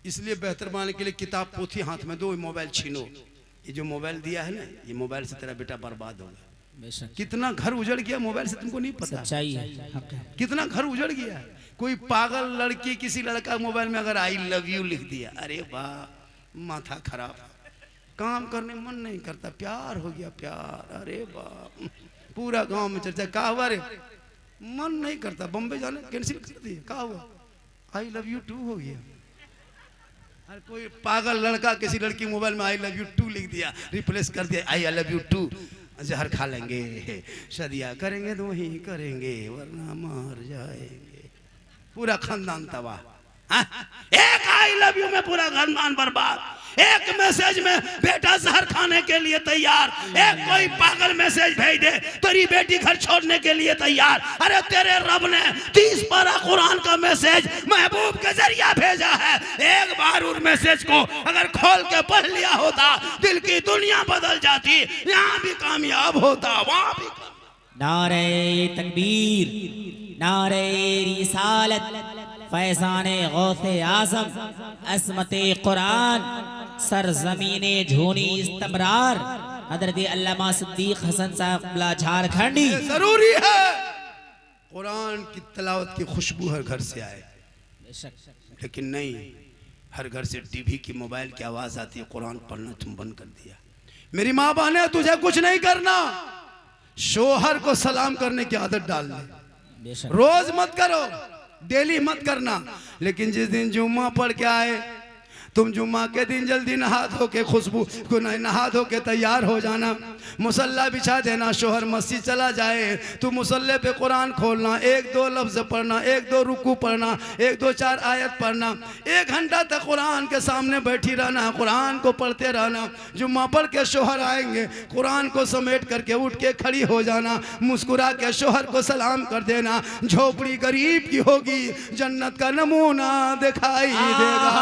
इसलिए बेहतर बनाने के लिए किताब पोथी हाथ में दो, मोबाइल छीनो। ये जो मोबाइल दिया है ना, ये मोबाइल से तेरा बेटा बर्बाद होगा। कितना घर उजड़ गया मोबाइल से, तुमको नहीं पता। सच्चाई है। कितना घर उजड़ गया। कोई पागल लड़की किसी लड़का मोबाइल में अगर आई लव यू लिख दिया, अरे वाह, माथा खराब, काम करने मन नहीं करता, प्यार हो गया प्यार, अरे वाह, पूरा गांव में चर्चा। कहा हुआ रे, मन नहीं करता, बम्बई जाने कैंसिल कर दिया। कहा हुआ, आई लव यू टू हो गया। हर कोई पागल लड़का किसी लड़की मोबाइल में आई लव यू टू लिख दिया, रिप्लेस कर दिया आई लव यू टू। जहर खा लेंगे, शादियां करेंगे तो वही करेंगे, वरना मर जाएंगे। पूरा खानदान तबाह। एक आई लव यू में पूरा खानदान बर्बाद। एक मैसेज में बेटा जहर खाने के लिए तैयार। एक कोई पागल मैसेज भेज दे, तेरी बेटी घर छोड़ने के लिए तैयार। अरे तेरे रब ने 30 पारा कुरान का मैसेज महबूब के जरिया भेजा है। एक बार उस मैसेज को अगर खोल के पढ़ लिया होता, दिल की दुनिया बदल जाती, यहाँ भी कामयाब होता, वहाँ भी। नारे तकबीर, नारे रिसालत, फैज़ाने गौसे आज़म, असमते कुरान, सरज़मीने झूनी इस्तमरार, हज़रत अल्लामा सिद्दीक हसन साहब झारखंडी। जरूरी है कुरान की तिलावत की खुशबू हर घर से आए, लेकिन नहीं, हर घर से टीवी की मोबाइल की आवाज आती है, कुरान पढ़ना तुम बंद कर दिया। मेरी माँ बहने, तुझे कुछ नहीं करना, शोहर को सलाम करने की आदत डाल ले। रोज मत करो, डेली मत करना, लेकिन जिस दिन जुम्मा पढ़ के आए, तुम जुम्मा के दिन जल्दी नहा धो के खुशबू को नहा धो के तैयार हो जाना, मुसल्ला बिछा देना, शोहर मस्जिद चला जाए, तू मुसल्ले पे कुरान खोलना, 1-2 लफ्ज़ पढ़ना, 1-2 रुकू पढ़ना, 1-2-4 आयत पढ़ना, 1 घंटा तक कुरान के सामने बैठी रहना, कुरान को पढ़ते रहना। जुम्मा पढ़ के शोहर आएंगे, कुरान को समेट करके उठ के खड़ी हो जाना, मुस्कुरा के शोहर को सलाम कर देना। झोपड़ी गरीब की होगी, जन्नत का नमूना दिखाई देगा।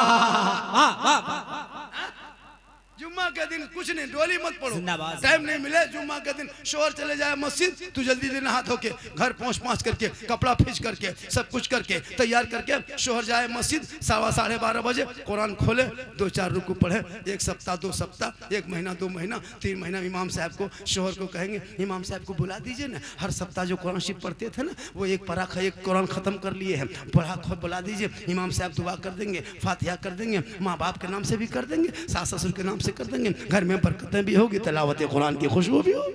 जुम्मा के दिन कुछ नहीं, डोली मत पड़ो, जिंदाबाद। टाइम नहीं मिले जुम्मा के दिन शोहर चले जाए मस्जिद, तू जल्दी दिन नहा धो के घर पहुँच करके कपड़ा फींच करके सब कुछ करके तैयार करके शोहर जाए मस्जिद, 12:15 बजे कुरान खोले, 2-4 रुकू पढ़े, 1 सप्ताह 2 सप्ताह 1 महीना 2 महीना 3 महीना इमाम साहब को शोहर को कहेंगे इमाम साहब को बुला दीजिए ना, हर सप्ताह जो कुरान शरीफ पढ़ते थे ना वो एक कुरान खत्म कर लिए हैं, पढ़ा खुद बुला दीजिए, इमाम साहब दुआ कर देंगे, फातिहा कर देंगे, माँ बाप के नाम से भी कर देंगे, सास ससुर के नाम से कर देंगे, घर में बरकतें भी होगी, तिलावत कुरान की खुशबू भी होगी,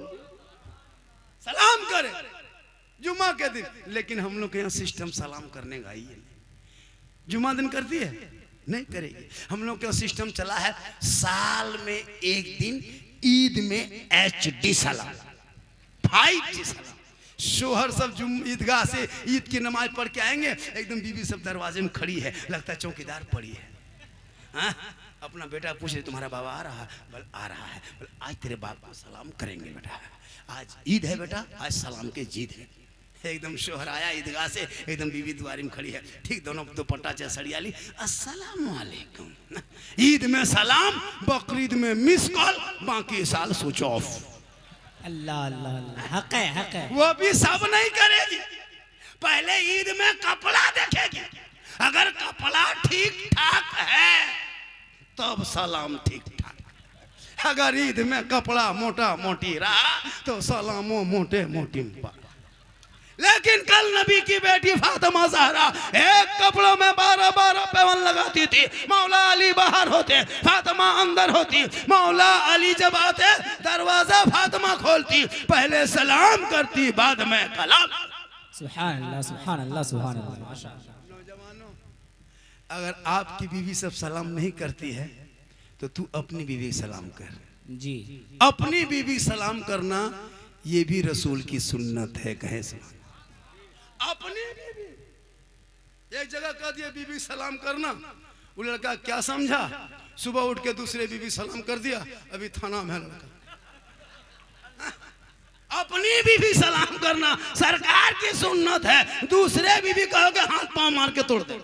सलाम करें जुम्मा के दिन। लेकिन हम लोग के यहाँ सिस्टम सलाम करने का ही है, जुम्मा दिन करती है नहीं करेगी। हम लोग का सिस्टम चला है साल में एक दिन ईद में HD सलाम, 5G सलाम। शोहर सब ईदगाह से ईद की नमाज पढ़ के आएंगे, एकदम बीवी सब दरवाजे में खड़ी है, लगता है चौकीदार पड़ी है। हाँ? अपना बेटा पूछ रहे तुम्हारा बाबा आ रहा है? बोल आ रहा है। बोल आज तेरे बाप को सलाम करेंगे बेटा, आज ईद है बेटा, आज सलाम के जीत है। एकदम शोहर आया ईदगाह से, एकदम बीवी द्वारी में खड़ी है, ठीक दोनों दुपट्टा चाहे सड़िया ली, अस्सलाम वालेकुम। ईद में सलाम, बकरीद में मिस कॉल, बाकी साल स्विच ऑफ। अल्लाह अल्लाह अल्लाह, हक है हक है। वो भी सब नहीं करेगी, पहले ईद में कपड़ा देखेगी, अगर कपड़ा ठीक ठाक है तब सलाम ठीक ठाक, अगर ईद में कपड़ा मोटा मोटी रहा तो सलामो मोटे मोटी पा। लेकिन कल नबी की बेटी फातिमा ज़हरा एक कपड़ों में 12-12 पैवन लगाती थी, मौला अली बाहर होते, फातिमा अंदर होती, मौला अली जब आते दरवाजा फातिमा खोलती, पहले सलाम करती बाद में कलाम। सुभान अल्लाह सुभान अल्लाह सुभान अल्लाह। माशाअल्लाह। नौजवानों, अगर आपकी बीवी सब सलाम नहीं करती है तो तू अपनी बीवी सलाम कर जी। अपनी बीवी सलाम करना ये भी रसूल की सुन्नत है, कहे सलाम अपनी बीवी। एक जगह कह दिया बीवी सलाम करना, वो लड़का क्या समझा, सुबह उठ के दूसरे बीवी सलाम कर दिया, अभी थाना में है लड़का। अपनी बीवी सलाम करना सरकार की सुन्नत है, दूसरे बीवी कहोगे हाथ पांव मार के तोड़ दे।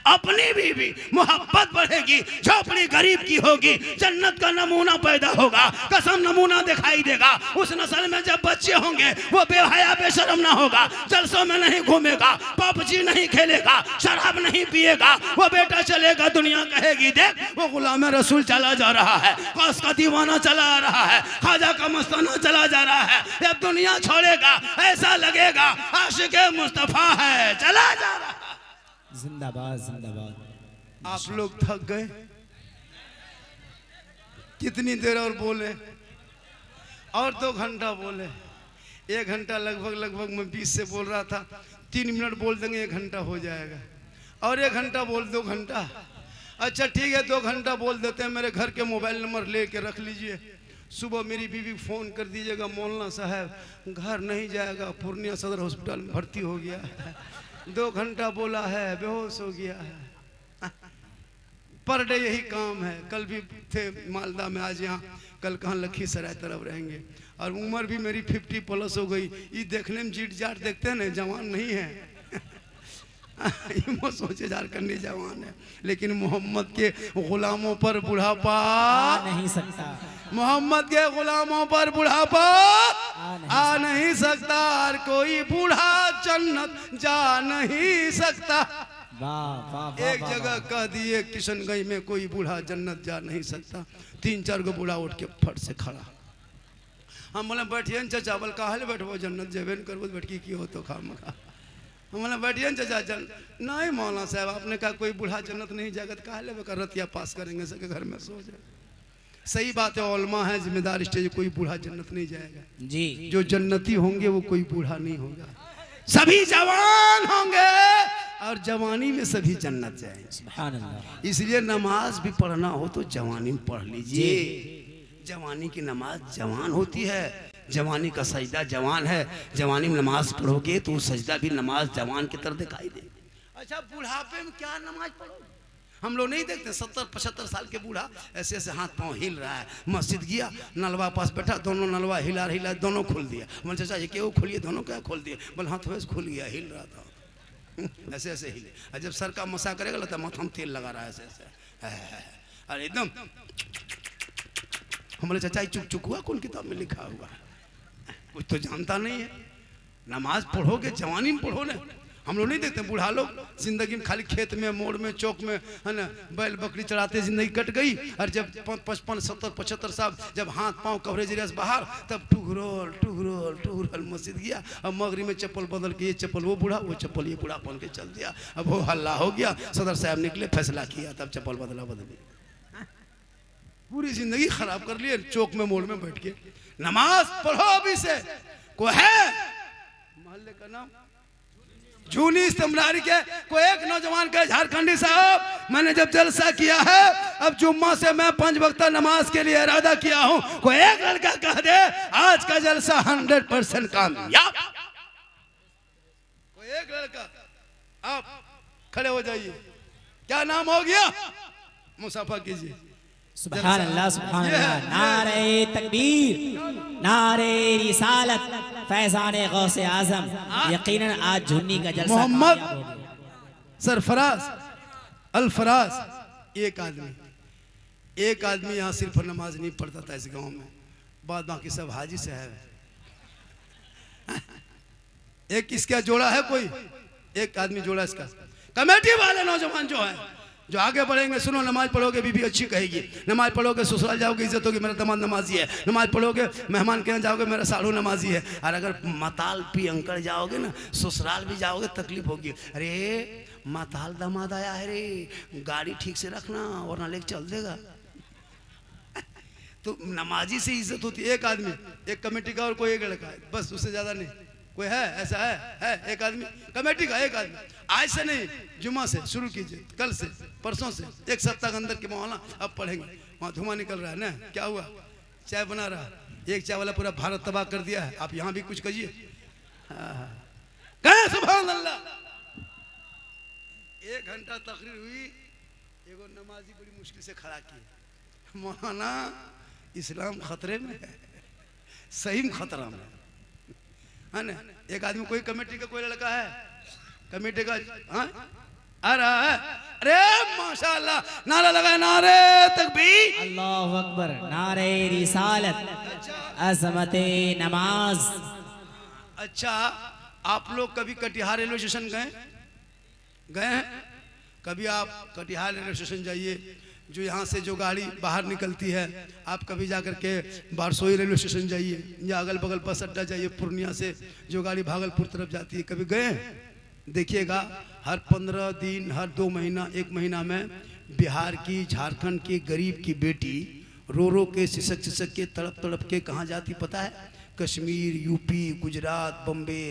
अपनी बीवी मोहब्बत बढ़ेगी, झोपड़ी गरीब की होगी, जन्नत का नमूना पैदा होगा, कसम नमूना दिखाई देगा। उस नस्ल में जब बच्चे होंगे वो बेहया बेशरम ना होगा, जलसों में नहीं घूमेगा, पबजी नहीं खेलेगा, शराब नहीं पिएगा, वो बेटा चलेगा दुनिया कहेगी देख वो गुलाम रसूल चला जा रहा है, कौस का दीवाना चला आ रहा है, ख्वाजा का मस्ताना चला जा रहा है, जब दुनिया छोड़ेगा ऐसा लगेगा आशिक मुस्तफा है चला जा रहा है। जिंदाबाद जिंदाबाद। आप लोग थक गए, कितनी देर और बोले, और 2 घंटा बोले, 1 घंटा लगभग मैं 20 से बोल रहा था, 3 मिनट बोल देंगे 1 घंटा हो जाएगा, और 1 घंटा बोल 2 घंटा। अच्छा ठीक है 2 घंटा बोल देते हैं, मेरे घर के मोबाइल नंबर ले के रख लीजिए, सुबह मेरी बीवी फ़ोन कर दीजिएगा, मौलाना साहब घर नहीं जाएगा, पूर्णिया सदर हॉस्पिटल में भर्ती हो गया है, 2 घंटा बोला है बेहोश हो गया है। पर डे यही काम है, कल भी थे मालदा में, आज यहाँ, कल कहाँ लखीसराय तरफ रहेंगे, और उम्र भी मेरी 50+ हो गई। ये देखने में जीट जाट देखते हैं ना, जवान नहीं है सोचे झारखंडी जवान है, लेकिन मोहम्मद के गुलामों पर बुढ़ापा नहीं सकता, मोहम्मद के गुलामों पर बुढ़ापा आ नहीं सकता, और कोई बूढ़ा जन्नत जा नहीं सकता। वाह वाह। एक जगह कह दिए किशनगंज में कोई बूढ़ा जन्नत जा नहीं सकता, 3-4 गो बूढ़ा उठ के फट से खड़ा, हम बोले बैठिए चाचा, बोल कहा बैठबो जन्नत जेबे न करबो बैठकी की हो तो खा मखा, हम बोले बैठिए चाचा, नहीं मौलाना साहब आपने कहा कोई बूढ़ा जन्नत नहीं जाएगा, तो कहा ले कर रतिया पास करेंगे सके घर में सो जाए। सही बात है, उलमा है जिम्मेदार स्टेज, कोई बूढ़ा जन्नत नहीं जाएगा जी, जो जन्नती होंगे वो कोई बूढ़ा नहीं होगा, सभी जवान होंगे और जवानी में सभी जन्नत जाएंगे। सुभान अल्लाह। इसलिए नमाज भी पढ़ना हो तो जवानी में पढ़ लीजिए, जवानी की नमाज जवान होती है, जवानी का सजदा जवान है, जवानी में नमाज पढ़ोगे तो सजदा भी नमाज जवान की तरह दिखाई दे। अच्छा बुढ़ापे में क्या नमाज पढ़ोगे, हम लोग नहीं देखते 70-75 साल के बूढ़ा ऐसे ऐसे हाथ पांव हिल रहा है, मस्जिद गया नलवा पास बैठा, दोनों नलवा हिला हिला दोनों खोल दिया, बोले चाचा ये क्यों खोलिए, दोनों क्या खोल दिए, बोले हाथ वैसे खुल गया, हिल रहा था ऐसे ऐसे हिले, और जब सर का मसा करेगा लगता है माथा में तेल लगा रहा है ऐसे ऐसे, और एकदम हमारे चाचा चुक चुक हुआ कौन किताब में लिखा हुआ है, कुछ तो जानता नहीं है। नमाज पढ़ोगे जवानी में पढ़ो ना, हम लोग नहीं देखते बूढ़ा लोग जिंदगी में खाली खेत में मोड़ में चौक में है ना बैल बकरी चढ़ाते जिंदगी कट गई, और जब 55 70 75 साल जब हाथ पांव कवरेज रस बाहर, तब टुघरोल टुघरोल टुघरोल मस्जिद गया, अब मगरी में चप्पल बदल के ये चप्पल वो बूढ़ा, वो चप्पल ये बूढ़ा पहन के चल दिया। अब वो हल्ला हो गया, सदर साहब निकले फैसला किया, तब चप्पल बदला बदली, पूरी जिंदगी खराब कर लिए चौक में मोड़ में बैठ के। नमाज पढ़ो अभी से। कोई है मोहल्ले का नाम जूनी इस्तेमाल के, कोई एक नौजवान के झारखंडी साहब मैंने जब जलसा किया है, अब जुम्मा से मैं 5 वक्त नमाज के लिए इरादा किया हूं, कोई एक लड़का कह दे आज का जलसा 100% कामयाब। कोई एक लड़का, आप खड़े हो जाइए, क्या नाम हो गया, मुसाफा कीजिए। सुभान अल्लाह सुभान अल्लाह। नारे तकबीर, नारे रिसालत, फैज़ाने गौसे आज़म। यकीनन आज झुन्नी का जलसा मोहम्मद कामयाब हो गया। सरफराज अल्फराज, एक आदमी यहाँ सिर्फ नमाज नहीं पढ़ता था इस गांव में, बाद बाकी सब हाजी साहब। एक इसका जोड़ा है, कोई एक आदमी जोड़ा इसका, कमेटी वाले नौजवान जो है जो आगे बढ़ेंगे, सुनो नमाज पढ़ोगे बीबी अच्छी कहेगी, नमाज पढ़ोगे ससुराल जाओगे इज्जत होगी, मेरा दामाद नमाजी है, नमाज पढ़ोगे मेहमान के यहाँ जाओगे मेरा साड़ू नमाजी है, और अगर मताल पी अंकड़ जाओगे ना ससुराल भी जाओगे तकलीफ होगी, अरे मताल दामाद आया है रे, गाड़ी ठीक से रखना वरना लेके चल देगा। तो नमाजी से इज्जत होती है। एक आदमी, एक कमेटी का और कोई एक लड़का है, बस उससे ज्यादा नहीं कोई है, ऐसा है एक आदमी कमेटी का, एक आदमी। आज से नहीं, जुम्मा से शुरू कीजिए, कल से परसों से, एक सप्ताह के अंदर के मौलाना अब पढ़ेंगे। वहाँ धुआं निकल रहा है ना, क्या हुआ, चाय बना रहा, एक चाय वाला पूरा भारत तबाह कर दिया है, आप यहाँ भी कुछ कहिए। कहें सुभान अल्लाह। 1 घंटा तकरीर हुई, एगो नमाजी बड़ी मुश्किल से खड़ा किए, मौलाना इस्लाम खतरे में है, सही में खतरा में है ना। एक आदमी, कोई कमेटी का कोई लड़का है कमेटी का, हाँ आ रहा है, अरे माशाअल्लाह, नारा लगा, नारे तकबीर, अल्लाहु अकबर, नारे रिसालत, अज़मते नमाज। अच्छा, आप लोग कभी कटिहार रेलवे स्टेशन गए हैं? कभी आप कटिहार रेलवे स्टेशन जाइए, जो यहाँ से जो गाड़ी बाहर निकलती है, आप कभी जाकर के बारसोई रेलवे स्टेशन जाइए, या अगल बगल बस अड्डा जाइए, पूर्णिया से जो गाड़ी भागलपुर तरफ जाती है, कभी गए हैं? देखिएगा हर 15 दिन, हर 2 महीना, 1 महीना में बिहार की, झारखंड की गरीब की बेटी रो रो के, सिसक सिसक के, तड़प तड़प के कहाँ जाती पता है? कश्मीर, यूपी, गुजरात, बम्बे,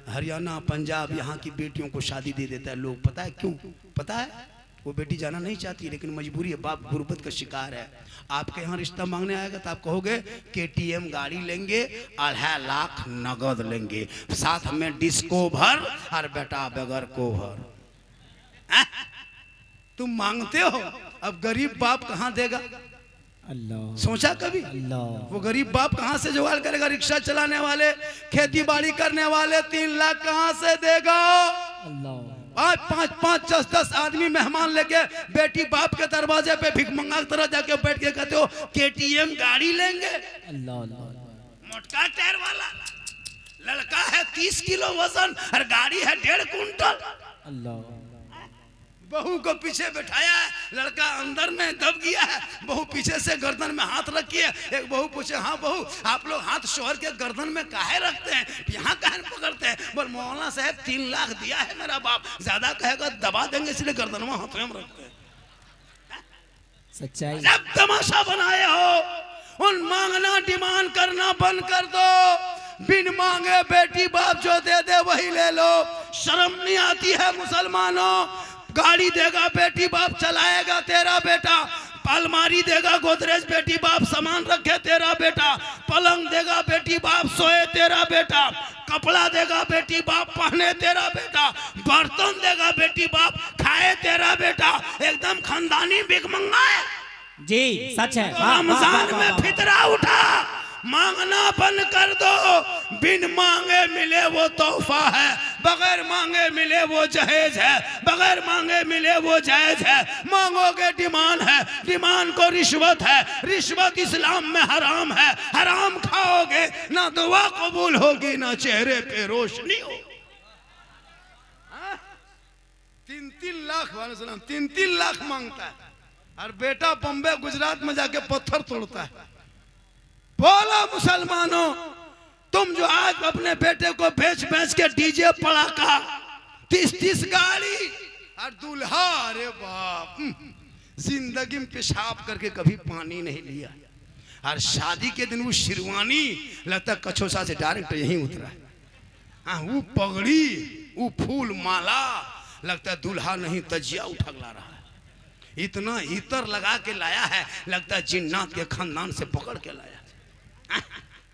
हरियाणा, पंजाब, यहाँ की बेटियों को शादी दे देता है लोग। पता है क्यों? पता है? वो बेटी जाना नहीं चाहती, लेकिन मजबूरी है, बाप गुर्बत का शिकार है। आपके यहाँ रिश्ता मांगने आएगा तो आप कहोगे KTM गाड़ी लेंगे, 2.5 लाख नगद लेंगे, साथ में डिस्को भर, और बेटा बगैर को भर। तुम मांगते हो, अब गरीब बाप कहाँ देगा? अल्लाह, सोचा कभी? अल्लाह, वो गरीब बाप कहाँ से जुगाड़ करेगा? रिक्शा चलाने वाले, खेती बाड़ी करने वाले 3 लाख कहाँ से देगा? अल्लाह, आज 5-5, 10-10 आदमी मेहमान लेके बेटी बाप के दरवाजे पे भिख मंगा की तरह जाके बैठ के कहते हो KTM गाड़ी लेंगे। अल्लाह, अल्लाह, मोटका टायर वाला लड़का है, 30 किलो वजन, और गाड़ी है 1.5 कुंटल। अल्लाह, बहू को पीछे बैठाया है, लड़का अंदर में दब गया है, बहू पीछे से गर्दन में हाथ रखी है। एक बहू पूछे, हाँ बहू आप लोग हाथ शोहर के गर्दन में काहे रखते हैं, यहाँ काहे पकड़ते हैं? बोल मौलाना साहब 3 लाख दिया है मेरा बाप, ज्यादा कहेगा दबा देंगे, इसलिए गर्दन में हाथ में रखते हैं। सच्चाई। जब तमाशा बनाए हो, उन मांगना डिमांड करना बंद कर दो। बिन मांगे बेटी बाप जो दे दे वही ले लो। शर्म नहीं आती है मुसलमानों? गाड़ी देगा बेटी बाप चलाएगा तेरा बेटा, अलमारी देगा गोदरेज बेटी बाप सामान रखे तेरा बेटा, पलंग देगा बेटी बाप सोए तेरा बेटा, कपड़ा देगा बेटी बाप पहने तेरा बेटा, बर्तन देगा बेटी बाप खाए तेरा बेटा। एकदम खानदानी भिखमंगा है जी, सच है। रमजान में फितरा उठा, मांगना बंद कर दो। बिन मांगे मिले वो तोहफा है, बगैर मांगे मिले वो जहेज है, बगैर मांगे मिले वो जायज है। मांगोगे डिमांड है, डिमांड को रिश्वत है, रिश्वत इस्लाम में हराम है। हराम खाओगे ना दुआ कबूल होगी ना चेहरे पे रोशनी हो। 3-3 लाख वाले सलाम 3-3 लाख मांगता है और बेटा बम्बे गुजरात में जाके पत्थर तोड़ता है। बोलो मुसलमानों, तुम जो आज अपने बेटे को बेच बेच के डीजे पड़ाका 30-30 गाड़ी और दूल्हा, अरे बाप, जिंदगी में पेशाब करके कभी पानी नहीं लिया और शादी के दिन वो शेरवानी लगता कछोसा से डायरेक्ट यहीं उतरा है। हाँ, वो पगड़ी, वो फूल माला लगता है दूल्हा नहीं तजिया उठा ला रहा है। इतना इतर लगा के लाया है, लगता है जिन्नात के खानदान से पकड़ के लाया।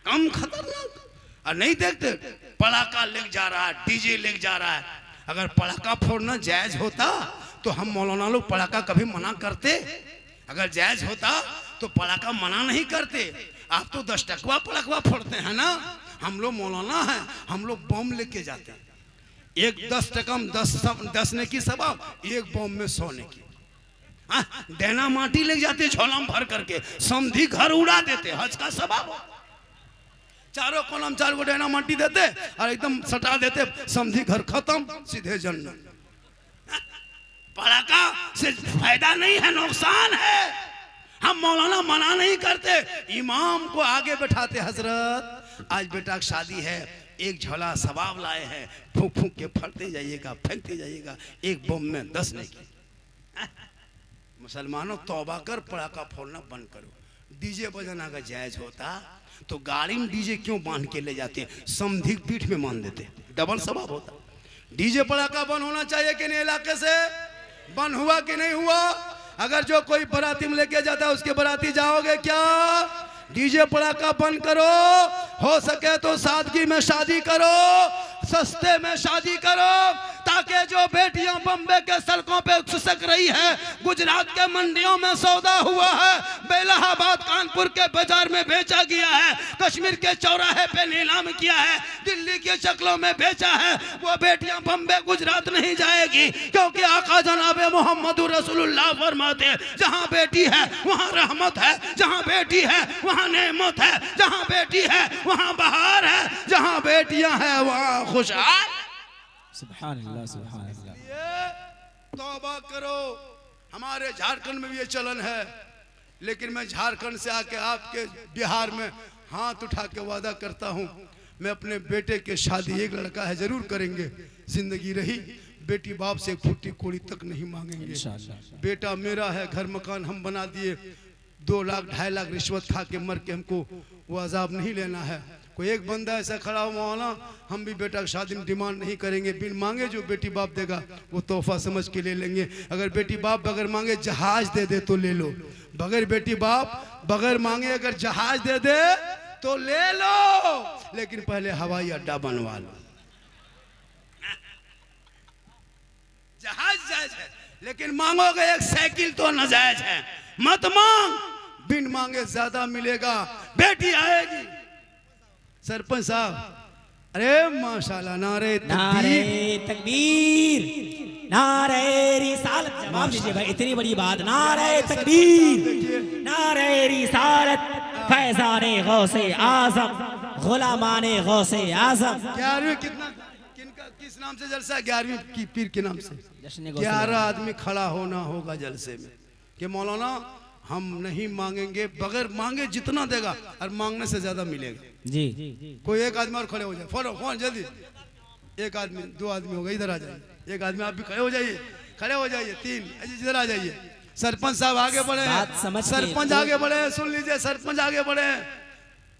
कम खतरनाक। और नहीं देखते पड़ाका लेके जा रहा है, डीजे लेके जा रहा है। अगर पड़ाका फोड़ना जायज होता तो हम मौलाना लोग पड़ाका कभी मना करते? अगर जायज होता तो पड़ाका मना नहीं करते। आप तो 10 टकवा पड़ाका फोड़ते हैं ना, हम लोग मौलाना हैं, हम लोग बम लेके जाते हैं। एक 10 टका में 10 ने की सवाब, एक बम में 100 ने की। देना माटी ले जाते झोला में भर करके, समधी घर उड़ा देते, हज का सवाब। चारों कोलम 4 गो देना माटी देते और एकदम सटा देते, समधी घर खत्म, सीधे जन्नत। पड़ाका से फायदा नहीं है, नुकसान है। हम मौलाना मना नहीं करते, इमाम को आगे बैठाते, हजरत आज बेटा की शादी है, एक झोला सवाब लाए हैं, फूंक फूंक के फटते जाइएगा, फेंकते जाइएगा, एक बम में 10 नहीं की। मुसलमानों तौबा कर, पड़ाका फोड़ना बंद करो। डीजे बजाना अगर जायज होता तो गाड़ी में डीजे क्यों बांध के ले जाते? समधी पीठ में मान देते, डबल सवाब होता। डीजे पड़ाका बंद होना चाहिए कि नहीं? इलाके से बंद हुआ कि नहीं हुआ? अगर जो कोई बाराती में लेके जाता है उसके बाराती जाओगे क्या? डीजे पड़ाका बंद करो, हो सके तो सादगी में शादी करो, सस्ते में शादी करो, ताकि जो बेटियां बम्बे के सड़कों पे सुसक रही है, गुजरात के मंडियों में सौदा हुआ है, बेलाहाबाद कानपुर के बाजार में बेचा गया है, कश्मीर के चौराहे पे नीलाम किया है, दिल्ली के शक्लों में बेचा है, वो बेटियां बम्बे गुजरात नहीं जाएगी, क्योंकि आका जनाब मोहम्मद रसूलुल्लाह फरमाते हैं, जहां बेटी है वहां रहमत है, जहां बेटी है वहां नेमत है, जहां बेटी है वहां बहार है, जहां बेटियां हैं वहां खुशहाल। सुभान अल्लाह, सुभान अल्लाह। तौबा करो। हमारे झारखंड में भी ये चलन है, लेकिन मैं झारखंड से आके आपके बिहार में हाथ उठा के वादा करता हूँ, मैं अपने बेटे के शादी, एक लड़का है जरूर करेंगे, जिंदगी रही बेटी बाप से 1 फुट्टी कोड़ी तक नहीं मांगेंगे। बेटा मेरा है, घर मकान हम बना दिए, 2 लाख 2.5 लाख रिश्वत खा के मर के हमको वो अजाब नहीं लेना है। कोई एक बंदा ऐसा खड़ा हुआ ना, हम भी बेटा की शादी में डिमांड नहीं करेंगे, बिन मांगे जो बेटी बाप देगा वो तोहफा समझ के ले लेंगे। अगर बेटी बाप बगैर मांगे जहाज दे दे तो ले लो, बगैर बेटी बाप बगैर मांगे अगर जहाज दे दे तो ले लो, लेकिन पहले हवाई अड्डा बनवा लो। जहाज जायज है, लेकिन मांगोगे एक साइकिल तो नाजायज है। मत मांग, बिन मांगे ज्यादा मिलेगा, बेटी आएगी। सरपंच साहब, अरे माशाल्लाह, नारे तकबीर, नारे रिसालत। जवाब दीजिए भाई, इतनी बड़ी बात। नारे तकबीर, नारे रिसालत, फैज़ाने गौसे आज़म, गुलामाने गौसे आज़म। 11वीं किस नाम से जलसा? 11वीं की पीर के नाम से 11 आदमी खड़ा होना होगा जलसे में कि मौलाना हम नहीं मांगेंगे, बगैर मांगे जितना देगा और मांगने से ज्यादा मिलेगा। जी, कोई एक आदमी और खड़े हो जाए, फोन जल्दी, एक आदमी 2 आदमी हो गए, इधर आ जाइए, एक आदमी आप भी खड़े हो जाइए, खड़े हो जाइए, 3 इधर आ जाइए। सरपंच साहब आगे बढ़े, सरपंच आगे बढ़े, सुन लीजिए, सरपंच आगे बढ़े।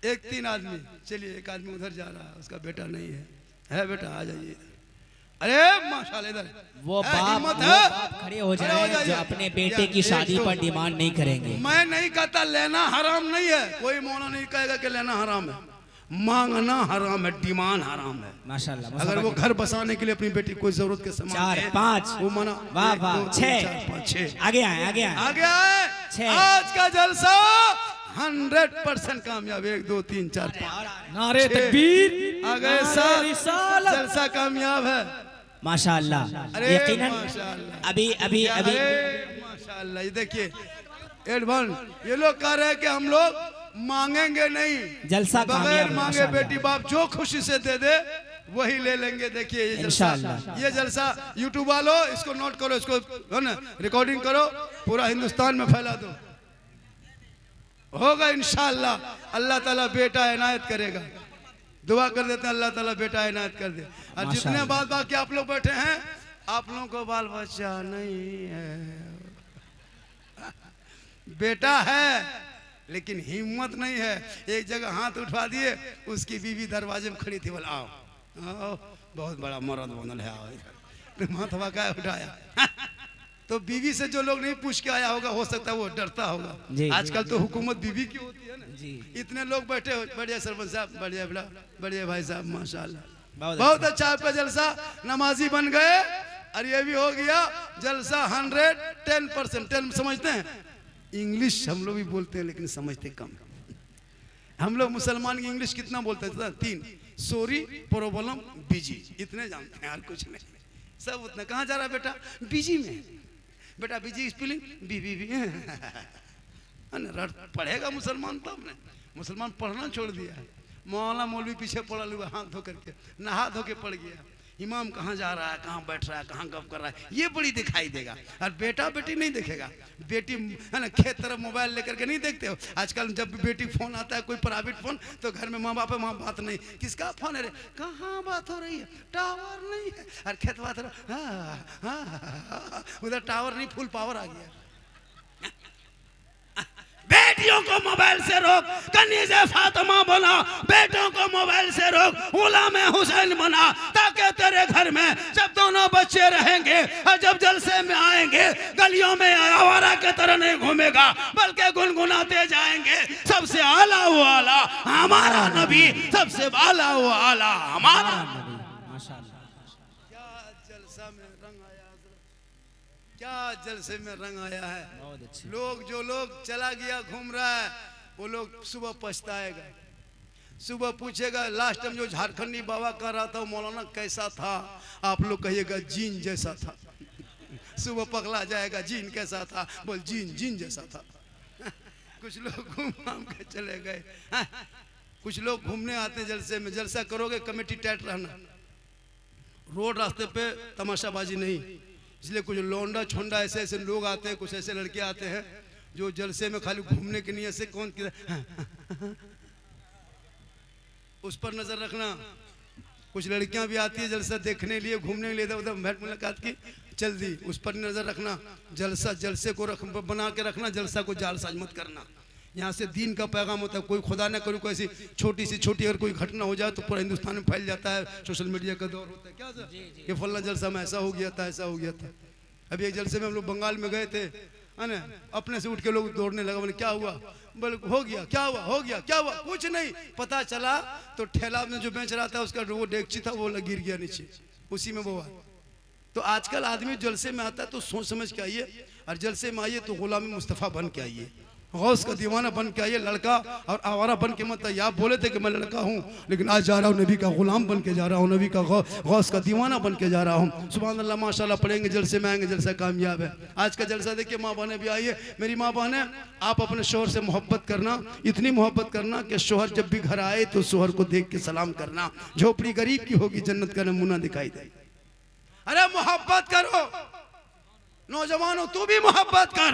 1-3 आदमी, चलिए, एक आदमी उधर जा रहा है, उसका बेटा नहीं है बेटा आ जाइए। अरे माशाल्लाह, इधर वो बाप खड़े हो जाए जो अपने बेटे की शादी पर डिमांड नहीं करेंगे। मैं नहीं कहता लेना हराम नहीं है, कोई मौला नहीं कहेगा कि लेना हराम है, मांगना हराम है, डिमांड हराम है। माशाल्लाह, अगर वो घर बसाने के लिए अपनी बेटी कोई जरूरत के सामान 4, 5 वो मना, वाह वाह, 6 आगे आए, आगे आए, आगे आए। 6 आज का जलसा 100% कामयाब। 1 2 3 4 5 नारे तकबीर, आ गए साहब, जलसा कामयाब है माशाअल्लाह। अरे यकीनन माशाअल्लाह। अभी अभी अभी अरे माशाअल्लाह, ये देखिए एडवांस ये लोग कह रहे हैं कि हम लोग मांगेंगे नहीं, जलसा बगैर कामयाब है, मांगे माशाअल्लाह। बेटी बाप जो खुशी से दे दे वही ले लेंगे। देखिए ये जलसा, इंशाअल्लाह। ये जलसा यूट्यूब वालों इसको नोट करो, इसको है ना रिकॉर्डिंग करो, पूरा हिंदुस्तान में फैला दो, होगा इंशाअल्लाह। अल्लाह ताला बेटा इनायत करेगा, दुआ कर देते हैं अल्लाह ताला बेटा इनायत कर दे। और जितने बात बाकी आप लोग बैठे हैं, आप लोगों को बाल बच्चा नहीं है, बेटा है लेकिन हिम्मत नहीं है। एक जगह हाथ उठा दिए, उसकी बीवी दरवाजे में खड़ी थी, बोला आओ आओ बहुत बड़ा मर्द बनल है, आओ इधर। हाथ हवा का उठाया तो बीवी से जो लोग नहीं पूछ के आया होगा, हो सकता है वो डरता होगा। आजकल तो हुकूमत बीवी की होती है ना जी। इतने लोग बैठे हो, बढ़िया सरपंच साहब, बढ़िया बेटा, बढ़िया भाई साहब, माशाल्लाह बहुत अच्छा आपका जलसा, नमाजी बन गए। और ये भी हो गया जलसा 110%। 10 समझते हैं इंग्लिश, हम लोग भी बोलते हैं लेकिन समझते कम। हम लोग मुसलमान की इंग्लिश कितना बोलते हैं? 3, सॉरी, प्रॉब्लम, बिजी, इतने जानते हैं और कुछ नहीं। सब उतना। कहाँ जा रहा है बेटा? बिजी में। बेटा busy spelling B B B पढ़ेगा मुसलमान तब ने। मुसलमान पढ़ना छोड़ दिया है। मौलाना मौलवी पीछे पड़ा हुआ, हाथ धो करके, नहा धो के पड़ गया। इमाम कहाँ जा रहा है, कहाँ बैठ रहा है, कहाँ गप कर रहा है, ये बड़ी दिखाई देगा। और बेटा बेटी नहीं देखेगा। बेटी है ना खेत तरफ मोबाइल लेकर के नहीं देखते हो। आजकल जब भी बेटी फोन आता है, कोई प्राइवेट फोन, तो घर में माँ बाप है, वहाँ बात नहीं, किसका फोन है रे, कहाँ बात हो रही है, टावर नहीं है। और खेत बात उधर टावर नहीं, फुल पावर आ गया। बेटियों को मोबाइल से रोक, कनीज़े फातिमा बना, बेटों को मोबाइल से रोक, गुलाम हुसैन बना, ताकि तेरे घर में जब दोनों बच्चे रहेंगे और जब जलसे में आएंगे, गलियों में आवारा के तरह नहीं घूमेगा, बल्कि गुनगुनाते जाएंगे, सबसे आला वो आला हमारा नबी, सबसे आला वो आला हमारा नबी। क्या जलसा में रंग आया, क्या जलसे में रंग आया है। लोग जो लोग चला गया घूम रहा है, वो लोग सुबह पछताएगा, सुबह पूछेगा लास्ट टाइम जो झारखंडी बाबा कर रहा था मौलाना कैसा था, आप लोग कहिएगा जीन जैसा था। सुबह पगला जाएगा, जीन कैसा था, बोल जीन जीन जैसा था। कुछ लोग घूम घाम के चले गए। कुछ लोग घूमने आते हैं जलसे में। जलसा करोगे कमेटी टाइट रहना, रोड रास्ते पे तमाशाबाजी नहीं। इसलिए कुछ लौंडा छोंडा ऐसे ऐसे लोग आते हैं, कुछ ऐसे लड़के आते हैं जो जलसे में खाली घूमने की नीयत से कौन उस पर नजर रखना। कुछ लड़कियां भी आती है जलसा देखने लिए, घूमने के लिए, उधर भेंट मुलाकात की चल दी, उस पर नजर रखना। जलसा जलसे को बना के रखना, जलसा को जालसाज मत करना। यहाँ से दीन का पैगाम होता है। कोई खुदा न करे कोई ऐसी छोटी सी छोटी अगर कोई घटना हो जाए तो पूरा हिंदुस्तान में फैल जाता है। सोशल मीडिया का दौर होता है, क्या सर ये फलना जलसा में ऐसा हो गया था, ऐसा हो गया था। अभी एक जलसे में हम लोग बंगाल में गए थे, है ना, अपने से उठ के लोग दौड़ने लगा। बोले क्या हुआ, बोले हो गया, क्या हुआ, हो गया, क्या हुआ, कुछ नहीं। पता चला तो ठेला में जो बेच रहा था उसका वो डेगची था, वो गिर गया नीचे, उसी में वो। तो आजकल आदमी जलसे में आता है तो सोच समझ के आइए, और जलसे में आइए तो गुलाम मुस्तफ़ा बन के आइए, गौस का दीवाना बन के आइए। लड़का और आवारा बन के मत आइए। आप बोले थे कि मैं लड़का हूँ, लेकिन आज जा रहा हूँ नबी का गुलाम बन के जा रहा हूँ, नबी का गौस का दीवाना बन के जा रहा हूँ। सुभान अल्लाह, माशाल्लाह पढ़ेंगे, जलसे में आएंगे, जलसा कामयाब है। आज का जलसा देखिए, माँ बहनें भी आइए। मेरी माँ बहनें, आप अपने शोहर से मोहब्बत करना, इतनी मोहब्बत करना कि शोहर जब भी घर आए तो शोहर को देख के सलाम करना। झोपड़ी गरीब की होगी, जन्नत का नमूना दिखाई दे। अरे मोहब्बत करो नौजवानों, तू भी मोहब्बत कर,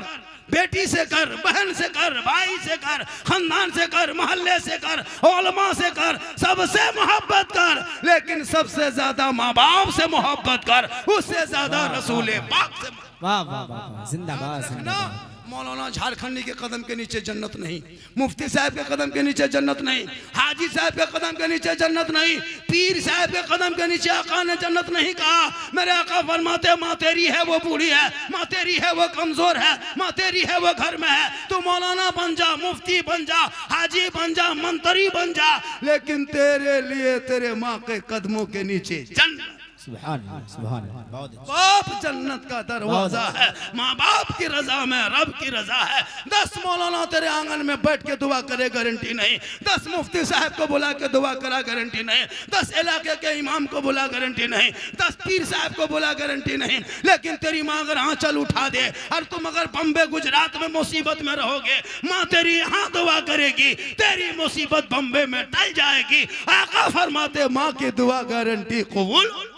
बेटी से कर, बहन से कर, भाई से कर, खानदान से कर, मोहल्ले से कर, उलमा से कर, सबसे मोहब्बत कर। लेकिन सबसे ज्यादा माँ बाप से मोहब्बत कर, उससे ज्यादा रसूल पाक से। वाह वाह वाह, जिंदाबाद जिंदाबाद। मौलाना झारखंडी के कदम के नीचे जन्नत नहीं, मुफ्ती साहब के कदम के नीचे जन्नत नहीं, हाजी साहब के कदम के नीचे जन्नत नहीं, पीर साहब के कदम के नीचे आका ने जन्नत नहीं कहा। मेरे आका फरमाते, माँ तेरी है वो बूढ़ी है, माँ तेरी है वो कमजोर है, माँ तेरी है वो घर में है। तू मौलाना बन जा, मुफ्ती बन जा, हाजी बन जा, मंत्री बन जा, लेकिन तेरे लिए तेरे माँ के कदमों के नीचे जन्नत। सुभान अल्लाह, सुभान अल्लाह। बहुत अच्छा। बाप जन्नत का दरवाजा है, माँ बाप की रजा में रब की रजा है। 10 मौलाना तेरे आंगन में बैठ के दुआ करे गारंटी नहीं, 10 मुफ्ती साहब को बुला के दुआ करा गारंटी नहीं, 10 इलाके के इमाम को बुला गारंटी नहीं, 10 पीर साहब को बुला गारंटी नहीं। लेकिन तेरी माँ अगर आंचल उठा दे और तुम अगर बम्बे गुजरात में मुसीबत में रहोगे, माँ तेरी यहाँ दुआ करेगी, तेरी मुसीबत बम्बे में टल जाएगी। आका फरमाते माँ की दुआ गारंटी कबूल।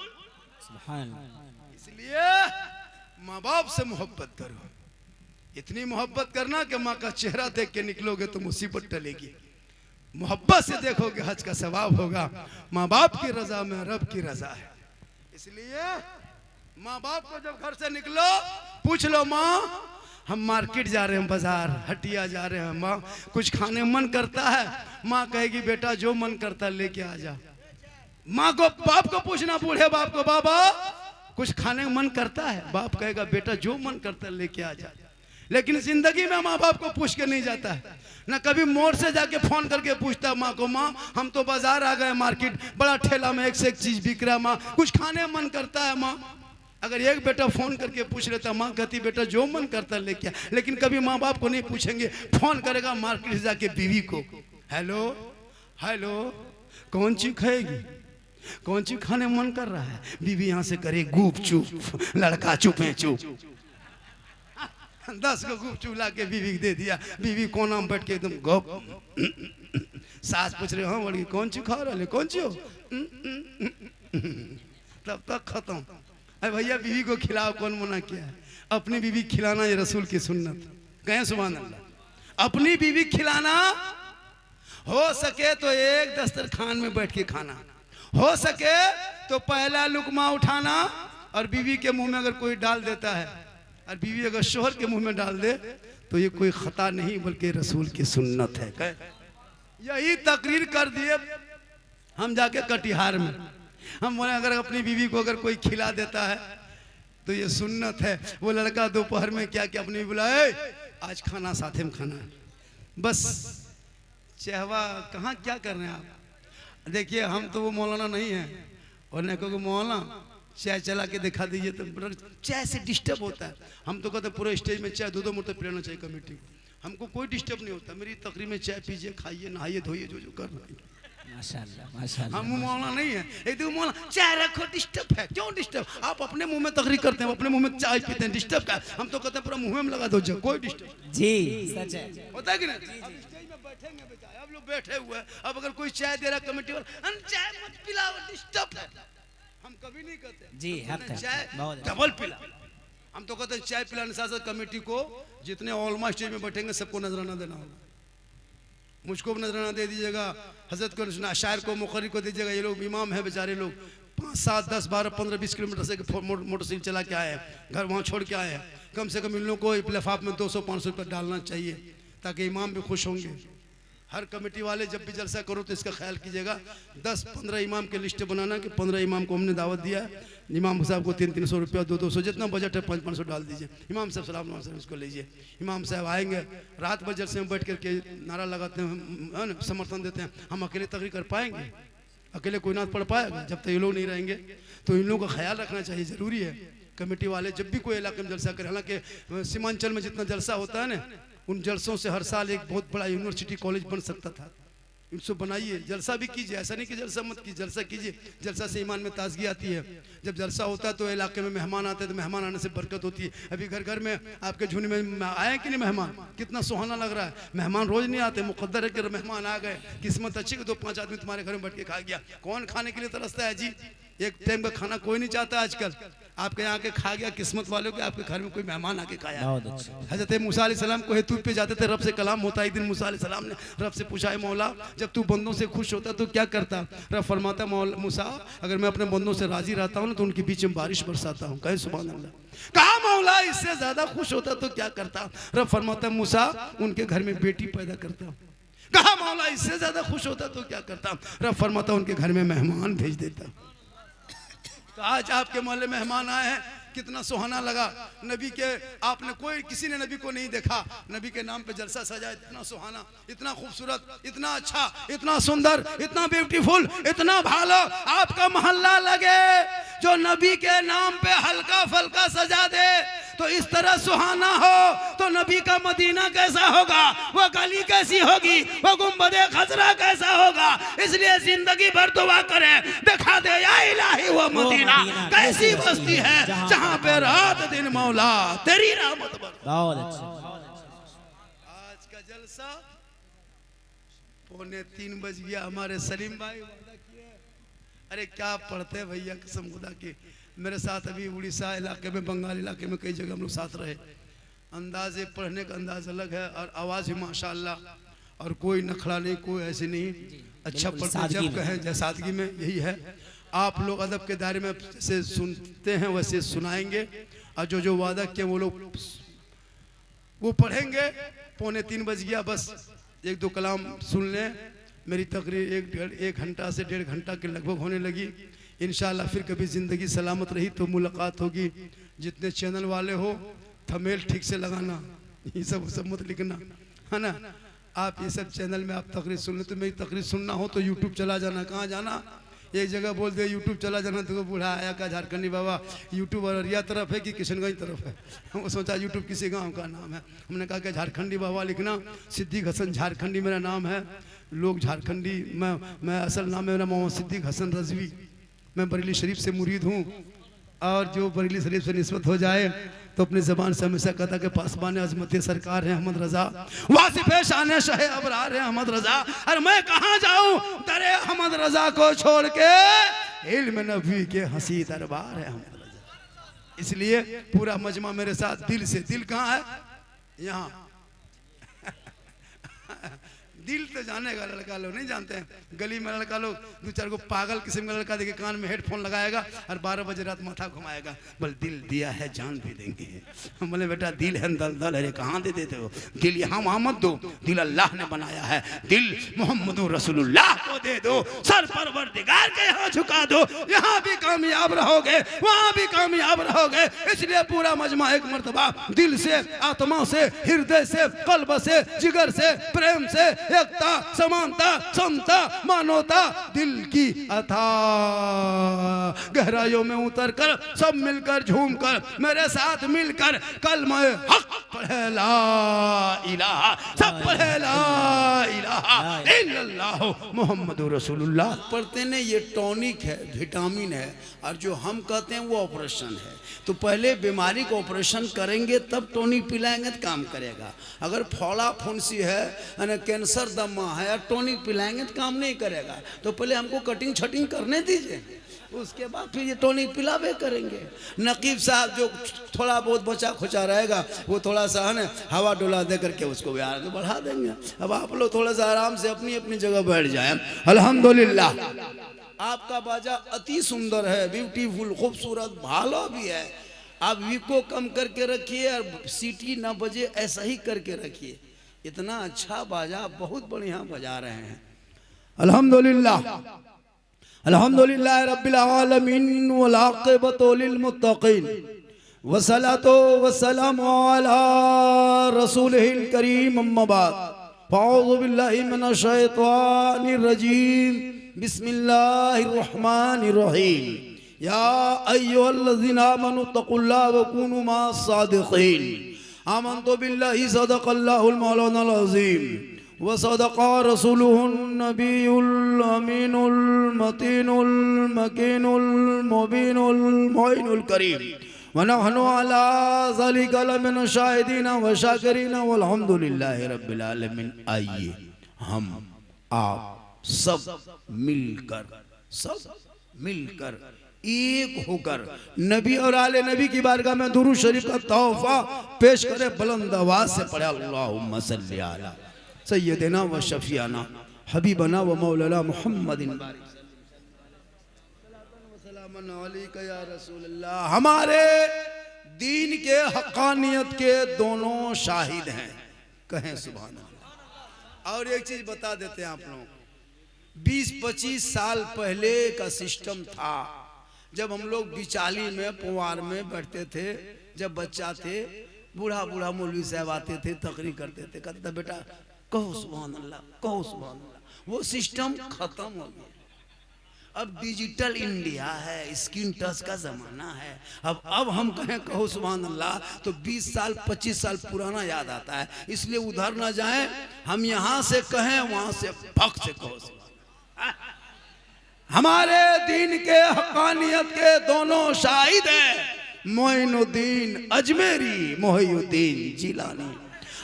इसलिए माँ बाप से मोहब्बत करो, इतनी मोहब्बत करना कि माँ का चेहरा देख के निकलोगे तो मुसीबत टलेगी। मोहब्बत से देखोगे हज का सवाब होगा। माँ बाप की रजा में रब की रजा है। इसलिए माँ बाप को जब घर से निकलो पूछ लो, माँ हम मार्केट जा रहे हैं, बाजार हटिया जा रहे हैं, माँ कुछ खाने मन करता है? माँ कहेगी बेटा जो मन करता है लेके आ जा। माँ को बाप को पूछना, बूढ़े बाप को, बाबा कुछ खाने का मन करता है? बाप कहेगा बेटा जो मन करता है लेके आ जा। लेकिन जिंदगी में माँ बाप को पूछ के नहीं जाता है, ना कभी मोड़ से जाके फोन करके पूछता है माँ को, माँ हम तो बाजार आ गए, मार्केट बड़ा ठेला में एक से एक चीज बिक रहा है, माँ कुछ खाने मन करता है? माँ अगर एक बेटा फोन करके पूछ लेता, माँ कहती बेटा जो मन करता है लेके आ। लेकिन कभी माँ बाप को नहीं पूछेंगे, फोन करेगा मार्केट से जाके बीवी को, हेलो हेलो कौन चीज खाएगी, कौन चीज खाने मन कर रहा है? बीवी यहाँ से करे गुप चुप, लड़का चुपे चुप। 10 को गुप चुप ला के बीवी दे दिया। बीवी कोना में बैठ के एकदम गप। सास पूछ रहे, हाँ बड़ी कौन चीज खा रहे, कौन चीज हो? तब तक खत्म। अरे भैया बीवी को खिलाओ, कौन मना किया है? अपनी बीवी खिलाना ये रसूल की सुन्नत। कहें सुभान अल्लाह। अपनी बीवी खिलाना, हो सके तो एक दस्तरखान में बैठ के खाना, हो सके तो पहला लुकमा उठाना और बीवी के मुंह में अगर कोई डाल देता है और बीवी अगर शोहर के मुंह में डाल दे तो ये कोई खता नहीं बल्कि रसूल की सुन्नत है। यही तकरीर कर दिए हम जाके कटिहार में। हम बोले अगर अपनी बीवी को अगर कोई खिला देता है तो ये सुन्नत है। वो लड़का दोपहर में क्या क्या अपनी बुलाए, आज खाना साथे में खाना है, बस चहवा कहाँ क्या कर रहे हैं आप? देखिए हम तो वो मौलाना नहीं है, और नहीं कहोगे मौलाना चाय चला के दिखा दीजिए तो चाय से डिस्टर्ब होता है। हम तो कहते पूरे स्टेज में चाय 2-2 मुर्तब पिलाना चाहिए कमेटी को। हमको कोई डिस्टर्ब नहीं होता, मेरी तकरीर में चाय पीजिए, खाइए, नहाइए, धोइए, जो जो कर रहे हैं। माशाअल्लाह, माशाअल्लाह। हम मौलाना नहीं है, एक दो मौलाना चाय रखो, डिस्टर्ब है। क्यों डिस्टर्ब? आप अपने मुंह में तकरीर करते हैं, अपने मुंह में चाय पीते हैं, डिस्टर्ब का? हम तो कहते हैं पूरा मुंह में लगा दो, कोई डिस्टर्ब जी सच है। होता है कि नहीं? अब स्टेज में बैठेंगे बेचारे, अब लोग बैठे हुए हैं, अब अगर कोई चाय दे रहा कमेटी वाला, चाय मत पिलाओ, डिस्टर्ब है। हम कभी नहीं कहते जी, हक है, चाय बहुत डबल पिला। हम तो कहते हैं चाय पिलाने साथ साथ कमेटी को जितने ऑलमा स्टेज में बैठेंगे सबको नजराना देना होगा। मुझको भी नजराना दे दीजिएगा, हजरत को, शायर को, मुखरी को दीजिएगा। ये लोग इमाम है बेचारे लोग, 5, 7, 10, 12, 15, 20 किलोमीटर से मोटरसाइकिल चला के आए हैं, घर वहाँ छोड़ के आए हैं। कम से कम इन लोगों को लिफाफ में 200-500 रुपये डालना चाहिए ताकि इमाम भी खुश होंगे। हर कमेटी वाले जब भी जलसा करो तो इसका ख्याल कीजिएगा, 10-15 इमाम के लिस्ट बनाना कि 15 इमाम को हमने दावत दिया है, इमाम साहब को 300-300 रुपया, 200-200 जितना बजट है 500-500 डाल दीजिए। इमाम साहब सलाम उसको लीजिए। इमाम साहब आएंगे, रात भर जलसे में बैठ करके नारा लगाते हैं, समर्थन देते हैं। हम अकेले तकरीर कर पाएंगे? अकेले कोई ना पढ़ पाएगा जब तक ये लोग नहीं रहेंगे। तो इन लोगों का ख्याल रखना चाहिए, ज़रूरी है। कमेटी वाले जब भी कोई इलाके में जलसा करें, हालांकि सीमांचल में जितना जलसा होता है ना, उन जलसों से हर साल एक बहुत बड़ा यूनिवर्सिटी कॉलेज बन सकता था। इनको बनाइए, जलसा भी कीजिए, ऐसा नहीं कि जलसा मत कीजिए, जलसा कीजिए। जलसा से ईमान में ताजगी आती है। जब जलसा होता है तो इलाके में मेहमान आते हैं, तो मेहमान आने से बरकत होती है। अभी घर घर में आपके झुंड में आए कि नहीं मेहमान? कितना सुहाना लग रहा है। मेहमान रोज नहीं आते, मुकद्दर है कि मेहमान आ गए, किस्मत अच्छी कि 2-5 आदमी तुम्हारे घर में बैठ के खा गया। कौन खाने के लिए तरसता है जी? एक टाइम का खाना कोई नहीं चाहता आजकल। आपके यहाँ के खा गया, किस्मत वालों के आपके घर में कोई मेहमान आके खाया। हजरत मूसा अलैहिस्सलाम को हेतु पे जाते थे, रब से कलाम होता। एक दिन मूसा अलैहिस्सलाम ने रब से पूछा, है मौला जब तू बंदों से खुश होता तो क्या करता? रब फरमाता, मूसा अगर मैं अपने बंदों से राजी रहता हूँ ना तो उनके बीच में बारिश बरसाता हूँ। कहे सुभान अल्लाह। कहा मौला इससे ज्यादा खुश होता तो क्या करता? रब फरमाता, मूसा उनके घर में बेटी पैदा करता हूँ। कहा मौला इससे ज्यादा खुश होता तो क्या करता? रब फरमाता, उनके घर में मेहमान भेज देता। तो आज आपके मोहल्ले मेहमान आए हैं, कितना सुहाना लगा। नबी के आपने कोई किसी ने नबी को नहीं देखा, नबी के नाम पे जलसा सजा, इतना सुहाना, इतना खूबसूरत, इतना अच्छा, इतना सुंदर, इतना ब्यूटीफुल, इतना भालो आपका मोहल्ला लगे जो नबी के नाम पे हल्का फल्का सजा दे तो इस तरह सुहाना हो तो नबी का मदीना कैसा होगा, वो गली कैसी होगी, वो गुंबदे खजरा कैसा होगा। इसलिए जिंदगी भर दुआ करें, दिखा दे या इलाही वो मदीना कैसी बस्ती है जहां पे रात दिन मौला तेरी रहमत बर। बहुत अच्छा। आज का जलसा 2:45 बज गया। हमारे सलीम भाई वादा किए, अरे क्या पढ़ते भैया कसम खुदा की। मेरे साथ अभी उड़ीसा इलाके में, बंगाल इलाके में कई जगह हम लोग साथ रहे। अंदाजे पढ़ने का अंदाज अलग है और आवाज़ भी माशाल्लाह, और कोई नखड़ा नहीं, कोई ऐसे नहीं, अच्छा पढ़ते जब कहें जय सादगी में, यही है। आप लोग अदब के दायरे में जैसे सुनते हैं वैसे सुनाएंगे, और जो जो वादा किए वो लोग वो पढ़ेंगे। 2:45 बज गया, बस 1-2 कलाम सुन लें। मेरी तकरीर 1 घंटा से 1.5 घंटा के लगभग होने लगी। इंशाल्लाह फिर कभी ज़िंदगी सलामत रही तो मुलाकात होगी। जितने चैनल वाले हो थंबनेल ठीक से लगाना, ये सब मत लिखना, है ना। आप ये सब चैनल में आप तकरीर सुन ले, तो मेरी तकरीर सुनना हो तो यूट्यूब चला जाना। कहाँ जाना, एक जगह बोल दे यूट्यूब चला जाना तो बूढ़ा आया का झारखंडी बाबा यूट्यूब अररिया तरफ है कि किशनगंज तरफ है। वो सोचा यूट्यूब किसी गांव का नाम है। हमने कहा कि झारखंडी बाबा लिखना, सिद्दीक हसन झारखंडी मेरा नाम है। लोग झारखंडी, मैं असल नाम है मेरा मोहम्मद सिद्दीक हसन रजवी। मैं बरेली शरीफ से मुरीद हूँ, और जो बरेली शरीफ से निस्बत हो जाए तो अपनी ज़बान से हमेशा कहता कि पासबान अज़मत सरकार है अहमद रज़ा, वासिफ़े शान शाह अबरार है अहमद रज़ा। और मैं कहाँ जाऊँ दरे अहमद रज़ा को छोड़ के, इल्म नबी के हंसी दरबार है अहमद रज़ा। इसलिए पूरा मजमा मेरे साथ दिल से। दिल कहाँ है, यहाँ। दिल तो जानेगा, लड़का लोग नहीं जानते हैं। गली में लड़का लोग 2-4 को पागल किस्म का लड़का देखे कान में हेडफोन लगाएगा और 12 बजे रात माथा घुमाएगा, बोल दिल दिया है जान भी देंगे। हम बोले बेटा दिल है दलदल है, कहाँ दे देते हो दिल, यहाँ वहाँ मत दो, दिल अल्लाह ने बनाया है, दिल मोहम्मद रसूलुल्लाह को दे दो, सर परवरदिगार के यहाँ झुका दो, यहाँ भी कामयाब रहोगे वहाँ भी कामयाब रहोगे। इसलिए पूरा मजमा एक मर्तबा दिल से, आत्मा से, हृदय से, कल्ब से, जिगर से, प्रेम से, एकता, समानता, समता, मानवता, दिल की अथाह गहराइयों में उतर कर सब मिलकर झूम कर मेरे साथ मिलकर कलमा हक पढ़े ला इलाहा, सब पढ़े ला इलाहा इल्लल्लाह मुहम्मदुर रसूलुल्लाह। पढ़ते ने ये टॉनिक है, विटामिन है, और जो हम कहते हैं वो ऑपरेशन है। तो पहले बीमारी को ऑपरेशन करेंगे तब टॉनिक पिलाएंगे तो काम करेगा। अगर फोड़ा फुंसी है, कैंसर दमा है, और टॉनिक पिलाएंगे तो काम नहीं करेगा। तो पहले हमको कटिंग छटिंग करने दीजिए, उसके बाद फिर ये टॉनिक पिलावे करेंगे। नकीब साहब जो थोड़ा बहुत बचा खुचा रहेगा वो थोड़ा सा है ना हवा डोला दे करके उसको आगे बढ़ा देंगे। अब आप लोग थोड़ा सा आराम से अपनी अपनी जगह बैठ जाए। अल्हम्दुलिल्लाह आपका बाजा अति सुंदर है, ब्यूटीफुल, खूबसूरत, भालो भी है। आप वीको कम करके रखिए और सीटी ना बजे ऐसा ही करके रखिए। इतना अच्छा बाजा बहुत बढ़िया बजा रहे हैं। अल्हम्दुलिल्लाह अल्हम्दुलिल्लाह रब्बिल आलमीन वल आक़िबतु लिल मुत्तक़ीन वस्सलातु वस्सलामु अला रसूलिहिल करीम अम्मा बाद फ़अऊज़ु बिल्लाहि मिनश शैतानिर रजीम बिस्मिल्लाहिर रहमानिर रहीम या अय्युहल्लज़ीना आमनु तक़ुल्लाह व कूनू मअस सादिक़ीन आमन्तु बिल्लाहि सदक़ल्लाहुल मौलानाल अज़ीम व सदक़ा रसूलुहुन नबियुल अमीनुल मतीनुल मकीनुल मुबीनुल मुइनुल करीम व नहनु अला ज़ालिका लमिन शाहिदीन व शाकिरीन वल्हम्दुलिल्लाहि रब्बिल आलमीन। आइए हम आप सब मिलकर एक होकर नबी और आले नबी की बारगाह में दुरूद शरीफ का तोहफा पेश करे। बुलंद आवाज से पढ़े अल्लाहुम्मा सल्ली अला सय्यदिना व शफीआना हबीबना व मौलाना मुहम्मदिन या रसूलल्लाह। हमारे दीन के हक़ानियत के दोनों शाहिद हैं, कहें सुभान अल्लाह। और एक चीज बता देते हैं आप लोग, 20-25 साल पहले का सिस्टम था जब हम लोग बिचाली में पुवार में बैठते थे, जब बच्चा थे, बूढ़ा बूढ़ा मौलवी साहब आते थे, तकरीर करते थे, कहते बेटा कहो सुभान अल्लाह, कहो सुभान अल्लाह। वो सिस्टम खत्म हो गया। अब डिजिटल इंडिया है, स्क्रीन टच का जमाना है। अब हम कहें कहो सुभान अल्लाह तो 20 साल 25 साल पुराना याद आता है। इसलिए उधर ना जाएं, हम यहाँ से कहें वहां से भक्त से कहो सुभान अल्लाह। हमारे दीन के हक़ानियत के दोनों शाहिद हैं, मोइनुद्दीन अजमेरी, मोहिउद्दीन जिलानी।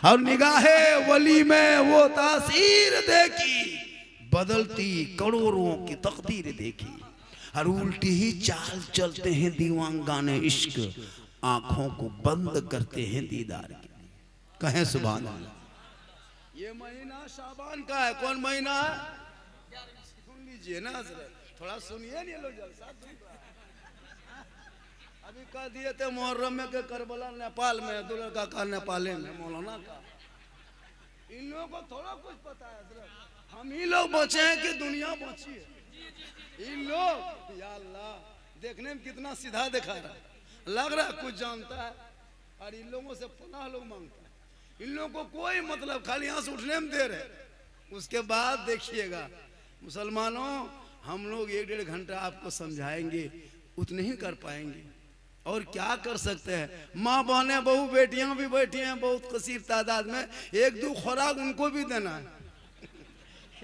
और निगाहे वली में वो तासीर देखी, बदलती करोड़ों की तकदीर देखी। और उल्टी ही चाल चलते हैं दीवानगाने इश्क, आंखों को बंद करते हैं दीदार के। कहें सुभान अल्लाह। ये महीना शाबान का है। कौन महीना है? सुन लीजिए ना, थोड़ा सुनिए नहीं लोग जलसा। अभी कह दिए थे मुहर्रम में के करबला नेपाल में, दुल्हन का नेपाले में, मौलाना का। इन लोगों को थोड़ा कुछ पता है। हम ही लोग बचे हैं कि दुनिया बची है? इन लोग, या अल्लाह, देखने में कितना सीधा दिखा रहा है, लग रहा है कुछ जानता है, और इन लोगों से पनाह लोग मांगता है। इन लोगों को कोई मतलब, खाली यहाँ से उठने में देर है। उसके बाद देखिएगा मुसलमानों, हम लोग 1-1.5 घंटा आपको समझाएंगे, उतने ही कर पाएंगे। और क्या कर सकते हैं? माँ बहने बहू बेटियां भी बैठी हैं बहुत कसीर तादाद में। 1-2 खुराक उनको भी देना है।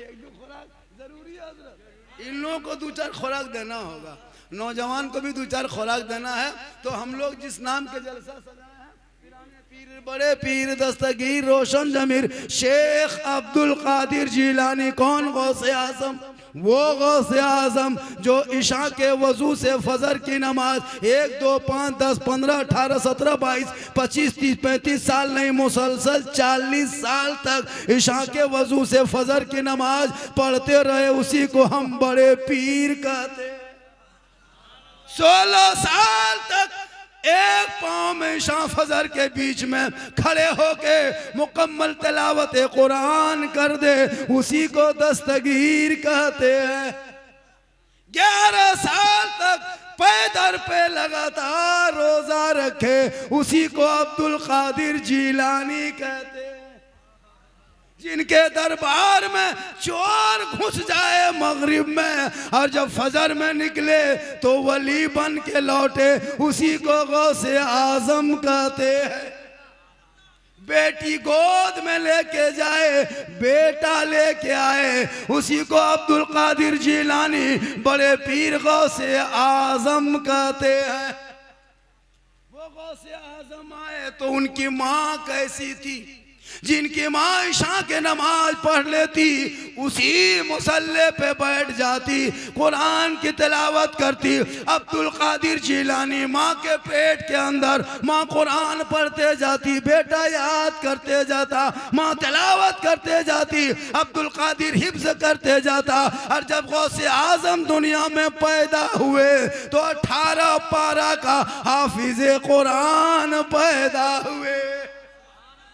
1-2 खुराक जरूरी है हज़रत। इन लोगों को 2-4 खुराक देना होगा, नौजवान को भी 2-4 खुराक देना है। तो हम लोग जिस नाम के जलसा सजाए हैं, पीर बड़े पीर दस्तगीर रोशन जमीर शेख अब्दुल कादिर जिलानी। कौन? गौसे आजम। वो गौसे आजम जो इशा के वजू से फजर की नमाज 1, 2, 5, 10, 15, 18, 17, 22, 25, 30, 35 साल नहीं, मुसलसल 40 साल तक इशा के वजू से फजर की नमाज पढ़ते रहे, उसी को हम बड़े पीर कहते। 16 साल तक एक पाँव में इशा फजर के बीच में खड़े होके मुकम्मल तिलावत कुरान कर दे, उसी को दस्तगीर कहते हैं। 11 साल तक पैदर पे लगातार रोजा रखे, उसी को अब्दुल कादिर जिलानी कहते हैं। जिनके दरबार में चोर घुस जाए मगरिब में, और जब फजर में निकले तो वली बन के लौटे, उसी को गौसे आजम कहते हैं। बेटी गोद में लेके जाए, बेटा लेके आए, उसी को अब्दुल कादिर जिलानी बड़े पीर गौसे आजम कहते हैं। वो गौसे आजम आए तो उनकी माँ कैसी थी? जिनकी माँ इशा के नमाज पढ़ लेती, उसी मुसल्ले पे बैठ जाती, कुरान की तिलावत करती। अब्दुल कादिर जिलानी माँ के पेट के अंदर माँ कुरान पढ़ते जाती, बेटा याद करते जाता, माँ तिलावत करते जाती, अब्दुल कादिर हिफ्ज करते जाता। और जब गौसे आजम दुनिया में पैदा हुए तो 18 पारा का हाफिज़े कुरान पैदा हुए।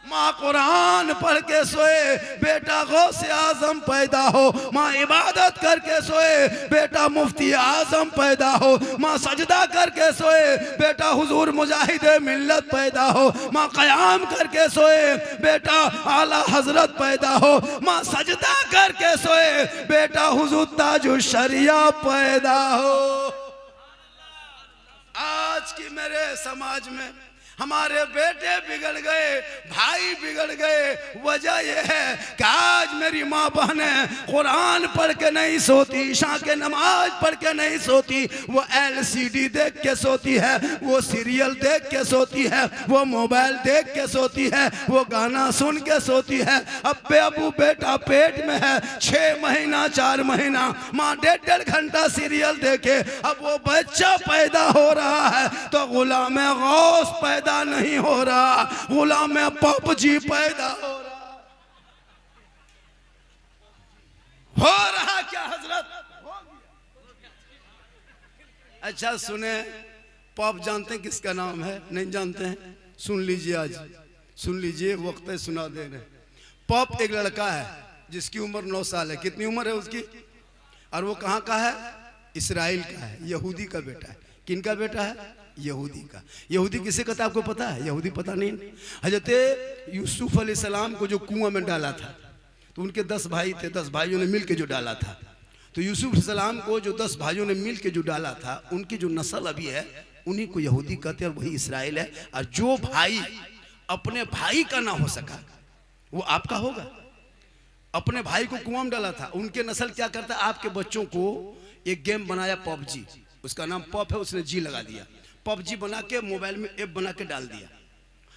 माँ कुरान पढ़ के सोए, बेटा गौसे आजम पैदा हो। माँ इबादत करके सोए, बेटा मुफ्ती आजम पैदा हो। माँ सजदा करके सोए, बेटा हुजूर मुजाहिदे मिल्लत पैदा हो। माँ क़याम करके सोए, बेटा आला हजरत पैदा हो। माँ सजदा करके सोए, बेटा हुजूर ताजुश शरिया पैदा हो। आज की मेरे समाज में हमारे बेटे बिगड़ गए, भाई बिगड़ गए। वजह यह है कि आज मेरी माँ बहनें कुरान पढ़ के नहीं सोती, इशा के नमाज पढ़ के नहीं सोती, वो LCD देख के सोती है, वो सीरियल देख के सोती है, वो मोबाइल देख के सोती है, वो गाना सुन के सोती है। अब्बे अबू बेटा पेट में है, 6 महीना 4 महीना, माँ 1.5 घंटा सीरियल देखे। अब वो बच्चा पैदा हो रहा है तो गुलाम गौस पैदा नहीं हो रहा, गुलाम पपजी पैदा हो रहा क्या हजरत? अच्छा सुने, पॉप जानते हैं किसका नाम है? नहीं जानते हैं? सुन लीजिए, आज सुन लीजिए, वक्त है सुना दे रहे। पॉप एक लड़का है जिसकी उम्र 9 साल है। कितनी उम्र है उसकी? और वो कहाँ का है? इसराइल का है, यहूदी का बेटा है। किनका बेटा है? यहूदी का। यहूदी किसे कहता है आपको पता है? यहूदी पता नहीं। हजरत यूसुफ अलैहिस्सलाम को जो कुआं में डाला था, तो उनके 10 भाई थे, 10 भाइयों ने मिल के जो डाला था, तो यूसुफ अलैहिस्सलाम को जो 10 भाइयों ने मिल के जो डाला था, उनकी जो नस्ल अभी है उन्हीं को यहूदी कहते हैं, और वही इसराइल है। और जो भाई अपने भाई का ना हो सका वो आपका होगा। अपने भाई को कुआं में डाला था, उनके नस्ल क्या करता है? आपके बच्चों को एक गेम बनाया पबजी, उसका नाम पब है, उसने जी लगा दिया, पबजी बना के मोबाइल में ऐप बना के डाल दिया।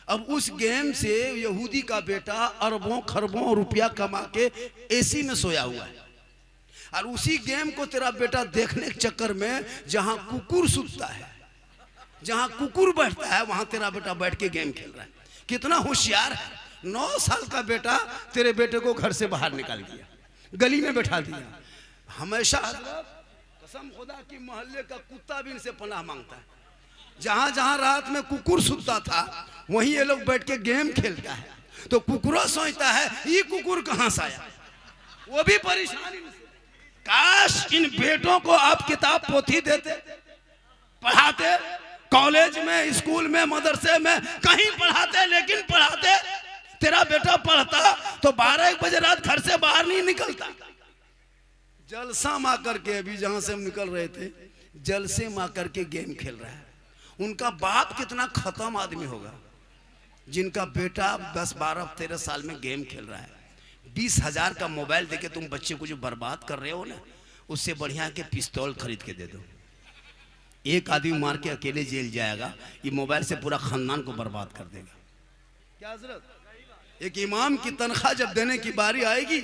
अब उस गेम से यहूदी का बेटा अरबों खरबों रुपया कमा के एसी में सोया हुआ है, और उसी गेम को तेरा बेटा देखने के चक्कर में जहां कुकुर सुतता है, जहां कुकुर बैठता है, वहां तेरा बेटा बैठ के गेम खेल रहा है। कितना होशियार है। 9 साल का बेटा तेरे बेटे को घर से बाहर निकाल दिया, गली में बैठा दिया। हमेशा कसम खुदा की मोहल्ले का कुत्ता भी इनसे पनाह मांगता है। जहां जहां रात में कुकुर सुतता था वहीं ये लोग बैठ के गेम खेलता है, तो कुकुरा सोचता है ये कुकुर कहां से आया, वो भी परेशान इनसे। काश इन बेटों को आप किताब पोथी देते, पढ़ाते, कॉलेज में, स्कूल में, मदरसे में, कहीं पढ़ाते, लेकिन पढ़ाते। तेरा बेटा पढ़ता तो 12-1 बजे रात घर से बाहर नहीं निकलता। जलसा मां करके, अभी जहां से हम निकल रहे थे, जलसे मां करके गेम खेल रहा है। उनका बाप कितना खत्म आदमी होगा जिनका बेटा 10, 12, 13 साल में गेम खेल रहा है। 20,000 का मोबाइल देके तुम बच्चे को जो बर्बाद कर रहे हो ना, उससे बढ़िया के पिस्तौल खरीद के दे दो। एक आदमी मार के अकेले जेल जाएगा, ये मोबाइल से पूरा खानदान को बर्बाद कर देगा। क्या हजरत? एक इमाम की तनख्वाह जब देने की बारी आएगी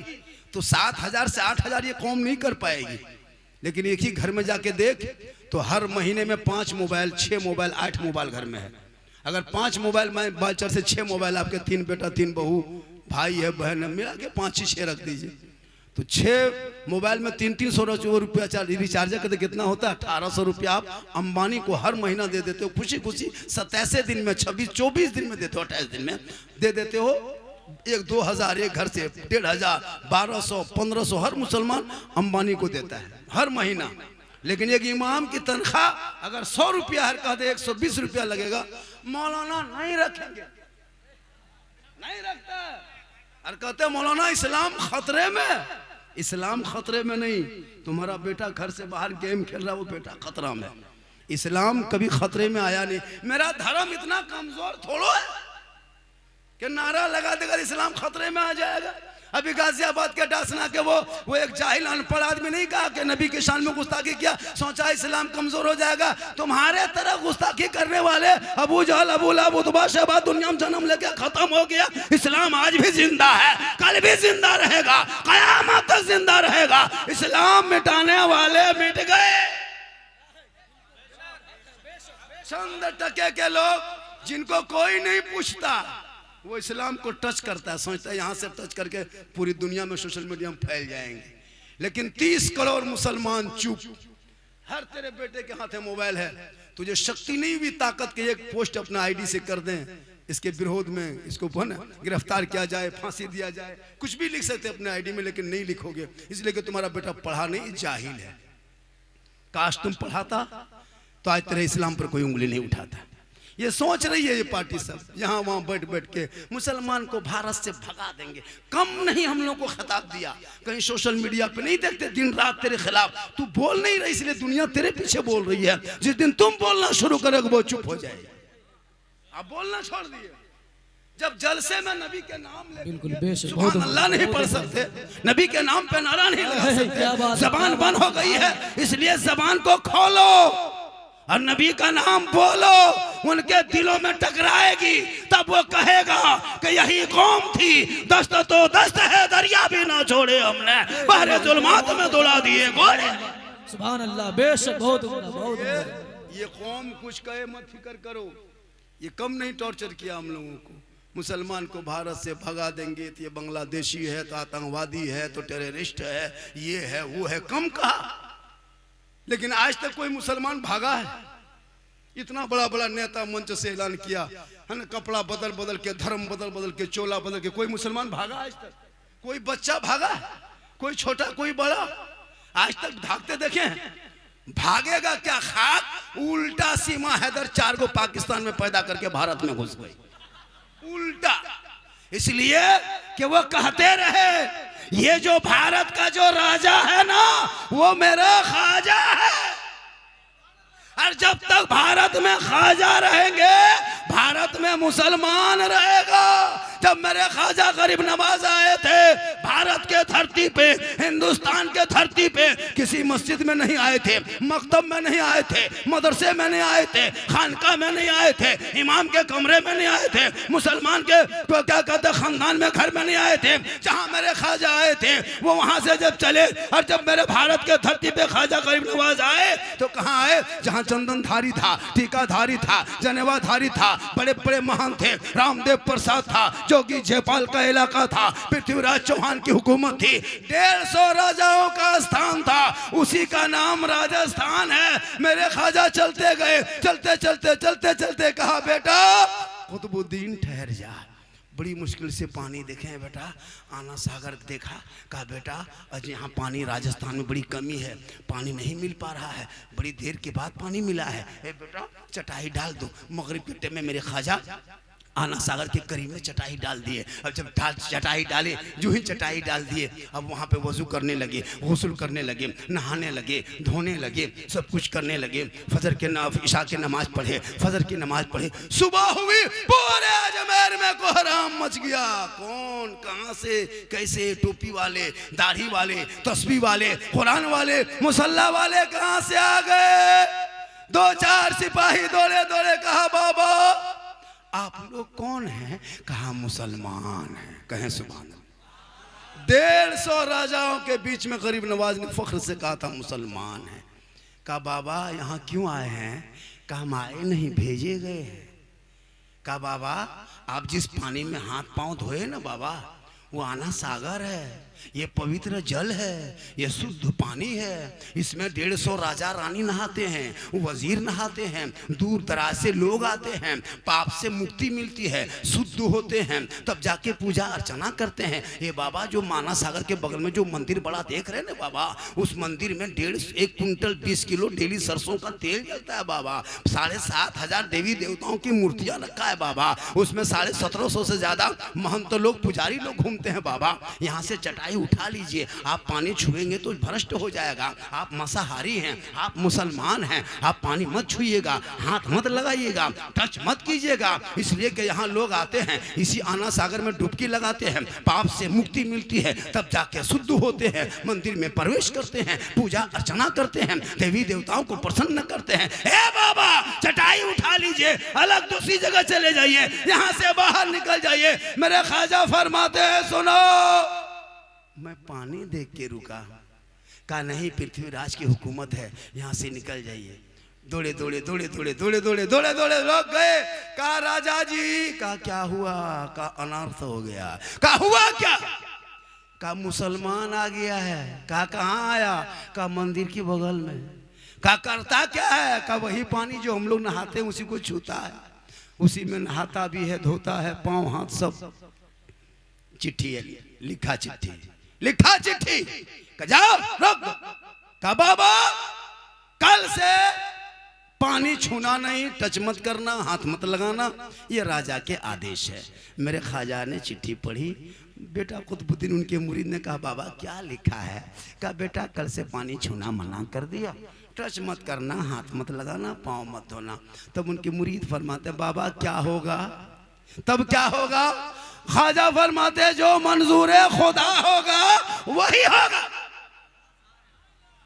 तो 7,000 से 8,000 ये कौम नहीं कर पाएगी, लेकिन एक ही घर में जाके देख तो हर महीने में 5 मोबाइल, 6 मोबाइल, 8 मोबाइल घर में है। अगर 5 मोबाइल में बाचर से 6 मोबाइल, आपके 3 बेटा 3 बहू, भाई है, बहन है, मिला के 5-6 रख दीजिए, तो 6 मोबाइल में 300-300 रुपया रिचार्ज करते कितना होता है? 1,800 रुपया आप अंबानी को हर महीना दे देते हो, खुशी खुशी 27 दिन में, 26-24 दिन में देते हो, 28 दिन में दे देते हो। 1-2 हज़ार एक घर से 1,500, 1,200, 1,500 हर मुसलमान अंबानी को देता है हर महीना। लेकिन एक इमाम की तनख्वाह अगर 100 रुपया है, कहते 120 रुपया लगेगा, मौलाना नहीं रखेंगे, नहीं रखता। और कहते मौलाना इस्लाम खतरे में। इस्लाम खतरे में नहीं, तुम्हारा बेटा घर से बाहर गेम खेल रहा है, वो बेटा खतरा में। इस्लाम कभी खतरे में आया नहीं। मेरा धर्म इतना कमजोर थोड़ो है कि नारा लगा देगा इस्लाम खतरे में आ जाएगा। अभी गाजियाबाद के डासना के वो एक जाहिल अनपढ़ आदमी नहीं कहा कि नबी के शान में गुस्ताखी किया, सोचा इस्लाम कमजोर हो जाएगा। तुम्हारे तरह गुस्ताखी करने वाले अबू जहल, अबू लहब, उतबा, शैबा दुनिया में जन्म लेके खत्म हो गया। इस्लाम आज भी जिंदा है, कल भी जिंदा रहेगा, कयामत तक जिंदा रहेगा। इस्लाम मिटाने वाले मिट गए। चंद टके के लोग जिनको कोई नहीं पूछता, वो इस्लाम को टच करता है, सोचता है यहाँ से टच करके पूरी दुनिया में सोशल मीडिया में फैल जाएंगे। लेकिन 30 करोड़ मुसलमान चुप। हर तेरे बेटे के हाथ में मोबाइल है, तुझे शक्ति नहीं हुई ताकत के एक पोस्ट अपना आईडी से कर दें, इसके विरोध में इसको गिरफ्तार किया जाए, फांसी दिया जाए, कुछ भी लिख सकते अपने आईडी में, लेकिन नहीं लिखोगे इसलिए कि तुम्हारा बेटा पढ़ा नहीं, जाहिल है। काश तुम पढ़ाता तो आज तेरे इस्लाम पर कोई उंगली नहीं उठाता। ये सोच रही है ये पार्टी सब यहाँ वहाँ बैठ बैठ के मुसलमान को भारत से भगा देंगे। कम नहीं हम लोग को खिताब दिया, कहीं सोशल मीडिया पे नहीं देखते दिन रात तेरे खिलाफ। तू बोल नहीं रही इसलिए दुनिया तेरे पीछे बोल रही है। जिस दिन तुम बोलना शुरू करोगे वो चुप हो जाएगी। आप बोलना छोड़ दिए। जब जलसे में नबी के नाम ले सुभान अल्लाह नहीं पढ़ सकते, नबी के नाम पे नारा नहीं लगा सकते, जबान बंद हो गई है, इसलिए जबान को खोलो और नबी का नाम बोलो। उनके दिलों में टकराएगी तब वो कहेगा कि यही कौम थी, दस्त तो दस्त है, दरिया भी ना छोड़े हमने, बहरे जुल्मात में दौड़ा दिए गोले। सुभान अल्लाह, बेशक बहुत बहुत। ये कौम कुछ कहे मत फिक्र करो, ये कम नहीं टॉर्चर किया हम लोगों को। मुसलमान को भारत से भगा देंगे तो ये बांग्लादेशी है, तो आतंकवादी है, तो टेररिस्ट है, ये है वो है, कम कहा। लेकिन आज तक कोई मुसलमान भागा है? इतना बड़ा बड़ा नेता मंच से ऐलान किया है ना, कपड़ा बदल बदल के, धर्म बदल बदल के, चोला बदल के, कोई मुसलमान भागा आज तक? कोई बच्चा भागा? कोई छोटा कोई बड़ा? आज तक भागते देखे? भागेगा क्या खाक? उल्टा सीमा हैदर 4 को पाकिस्तान में पैदा करके भारत में घुस गई, उल्टा। इसलिए कि वो कहते रहे ये जो भारत का जो राजा है ना वो मेरा ख्वाजा है, और जब तक भारत में ख्वाजा रहेंगे भारत में मुसलमान रहेगा। जब मेरे ख्वाजा गरीब नवाज आए थे भारत के धरती पे, हिंदुस्तान के धरती पे, किसी मस्जिद में नहीं आए थे, मकतब में नहीं आए थे, मदरसे में नहीं आए थे, खानका में नहीं आए थे, इमाम के कमरे में नहीं आए थे, मुसलमान के तो क्या कहते खानदान में घर में नहीं आए थे। जहां मेरे ख्वाजा आए थे वो वहां से जब चले, और जब मेरे भारत के धरती पे ख्वाजा गरीब नवाज आए तो कहाँ आए? जहां चंदनधारी था, टीकाधारी था, जनेवाधारी था, बड़े बड़े महान थे, रामदेव प्रसाद था, जोगी जयपाल का इलाका था, पृथ्वीराज चौहान की हुकूमत थी, 150 राजाओं का स्थान था, उसी का नाम राजस्थान है। मेरे ख्वाजा चलते गए, चलते चलते चलते चलते कहा बेटा कुतुबुद्दीन ठहर जा, बड़ी मुश्किल से पानी देखे बेटा, आना सागर देखा, कहा बेटा आज यहाँ पानी राजस्थान में बड़ी कमी है, पानी नहीं मिल पा रहा है, बड़ी देर के बाद पानी मिला है, बेटा चटाई डाल दो। मगरिब के टाइम में मेरे ख्वाजा आना सागर के करीब में चटाई डाल दिए। अब जब चटाई डाले, जो ही चटाई डाल दिए, अब वहाँ पे वजू करने लगे, गुस्ल करने लगे, नहाने लगे, धोने लगे, सब कुछ करने लगे। फजर के इशा की नमाज पढ़े, फजर की नमाज पढ़े, सुबह हुई, पूरे अजमेर में कोहराम मच गया। कौन कहाँ से कैसे, टोपी वाले, दाढ़ी वाले, तस्बीह वाले, कुरान वाले, मुसल्ला वाले कहाँ से आ गए? 2-4 सिपाही दौड़े दौड़े कहा बाबा आप लोग कौन हैं? कहा मुसलमान हैं। कहें सुभान अल्लाह। 150 राजाओं के बीच में गरीब नवाज ने फख्र से कहा था मुसलमान हैं। कहा बाबा यहाँ क्यों आए हैं? कहा हम आए नहीं, भेजे गए हैं। कहा बाबा आप जिस पानी में हाथ पांव धोए ना बाबा, वो आना सागर है, ये पवित्र जल है, ये शुद्ध पानी है, इसमें 150 राजा रानी नहाते हैं, वजीर नहाते हैं, दूर दराज से लोग आते हैं, पाप से मुक्ति मिलती है, शुद्ध होते हैं, तब जाके पूजा अर्चना करते हैं। ये बाबा जो माना सागर के बगल में जो मंदिर बड़ा देख रहे हैं ना बाबा, उस मंदिर में 1 क्विंटल 20 किलो डेली सरसों का तेल जलता है बाबा। 7,500 देवी देवताओं की मूर्तियां रखा है बाबा, उसमें 1750 से ज्यादा महंत लोग, पुजारी लोग घूमते हैं बाबा। यहाँ से चटाई उठा लीजिए, आप पानी छुएंगे तो भ्रष्ट हो जाएगा। आप मांसाहारी हैं, आप मुसलमान हैं, आप पानी मत छुइएगा, हाथ मत लगाइएगा, टच मत कीजिएगा। इसलिए कि यहाँ लोग आते हैं, इसी आना सागर में डुबकी लगाते हैं, पाप से मुक्ति मिलती है, तब जाके शुद्ध होते हैं, मंदिर में प्रवेश करते हैं, पूजा अर्चना करते हैं, देवी देवताओं को प्रसन्न करते हैं। हे बाबा चटाई उठा लीजिए, अलग दूसरी जगह चले जाइए, यहाँ से बाहर निकल जाइए। मेरे ख्वाजा फरमाते हैं सुनो, मैं पानी देख के रुका, कहा नहीं पृथ्वीराज की हुकूमत है, यहाँ से निकल जाइए। दौड़े दौड़े दौड़े दौड़े दौड़े दौड़े दौड़े दौड़े लोग गए। कहा राजा जी, कहा क्या हुआ? कहा अनर्थ हो गया। कहा हुआ क्या? कहा मुसलमान आ गया है। कहा कहाँ आया? कहा मंदिर की बगल में। कहा करता क्या है? कहा वही पानी जो हम लोग नहाते हैं उसी को छूता है, उसी में नहाता भी है, धोता है, पाँव हाथ सब। चिट्ठी है, लिखा चिट्ठी, लिखा चिट्ठी, जाओ रोक दो। कहा बाबा कल से पानी छूना नहीं, टच मत करना, हाथ मत लगाना, ये राजा के आदेश है। मेरे ख्वाजा ने चिट्ठी पढ़ी, बेटा कुतुबुद्दीन उनके मुरीद ने कहा बाबा क्या लिखा है? कहा बेटा कल से पानी छूना मना कर दिया, टच मत करना, हाथ मत लगाना, पाँव मत धोना। तब उनके मुरीद फरमाते बाबा क्या होगा? तब क्या होगा? ख्वाजा फरमाते जो मंजूर खुदा होगा वही होगा।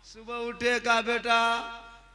सुबह उठे, कहा बेटा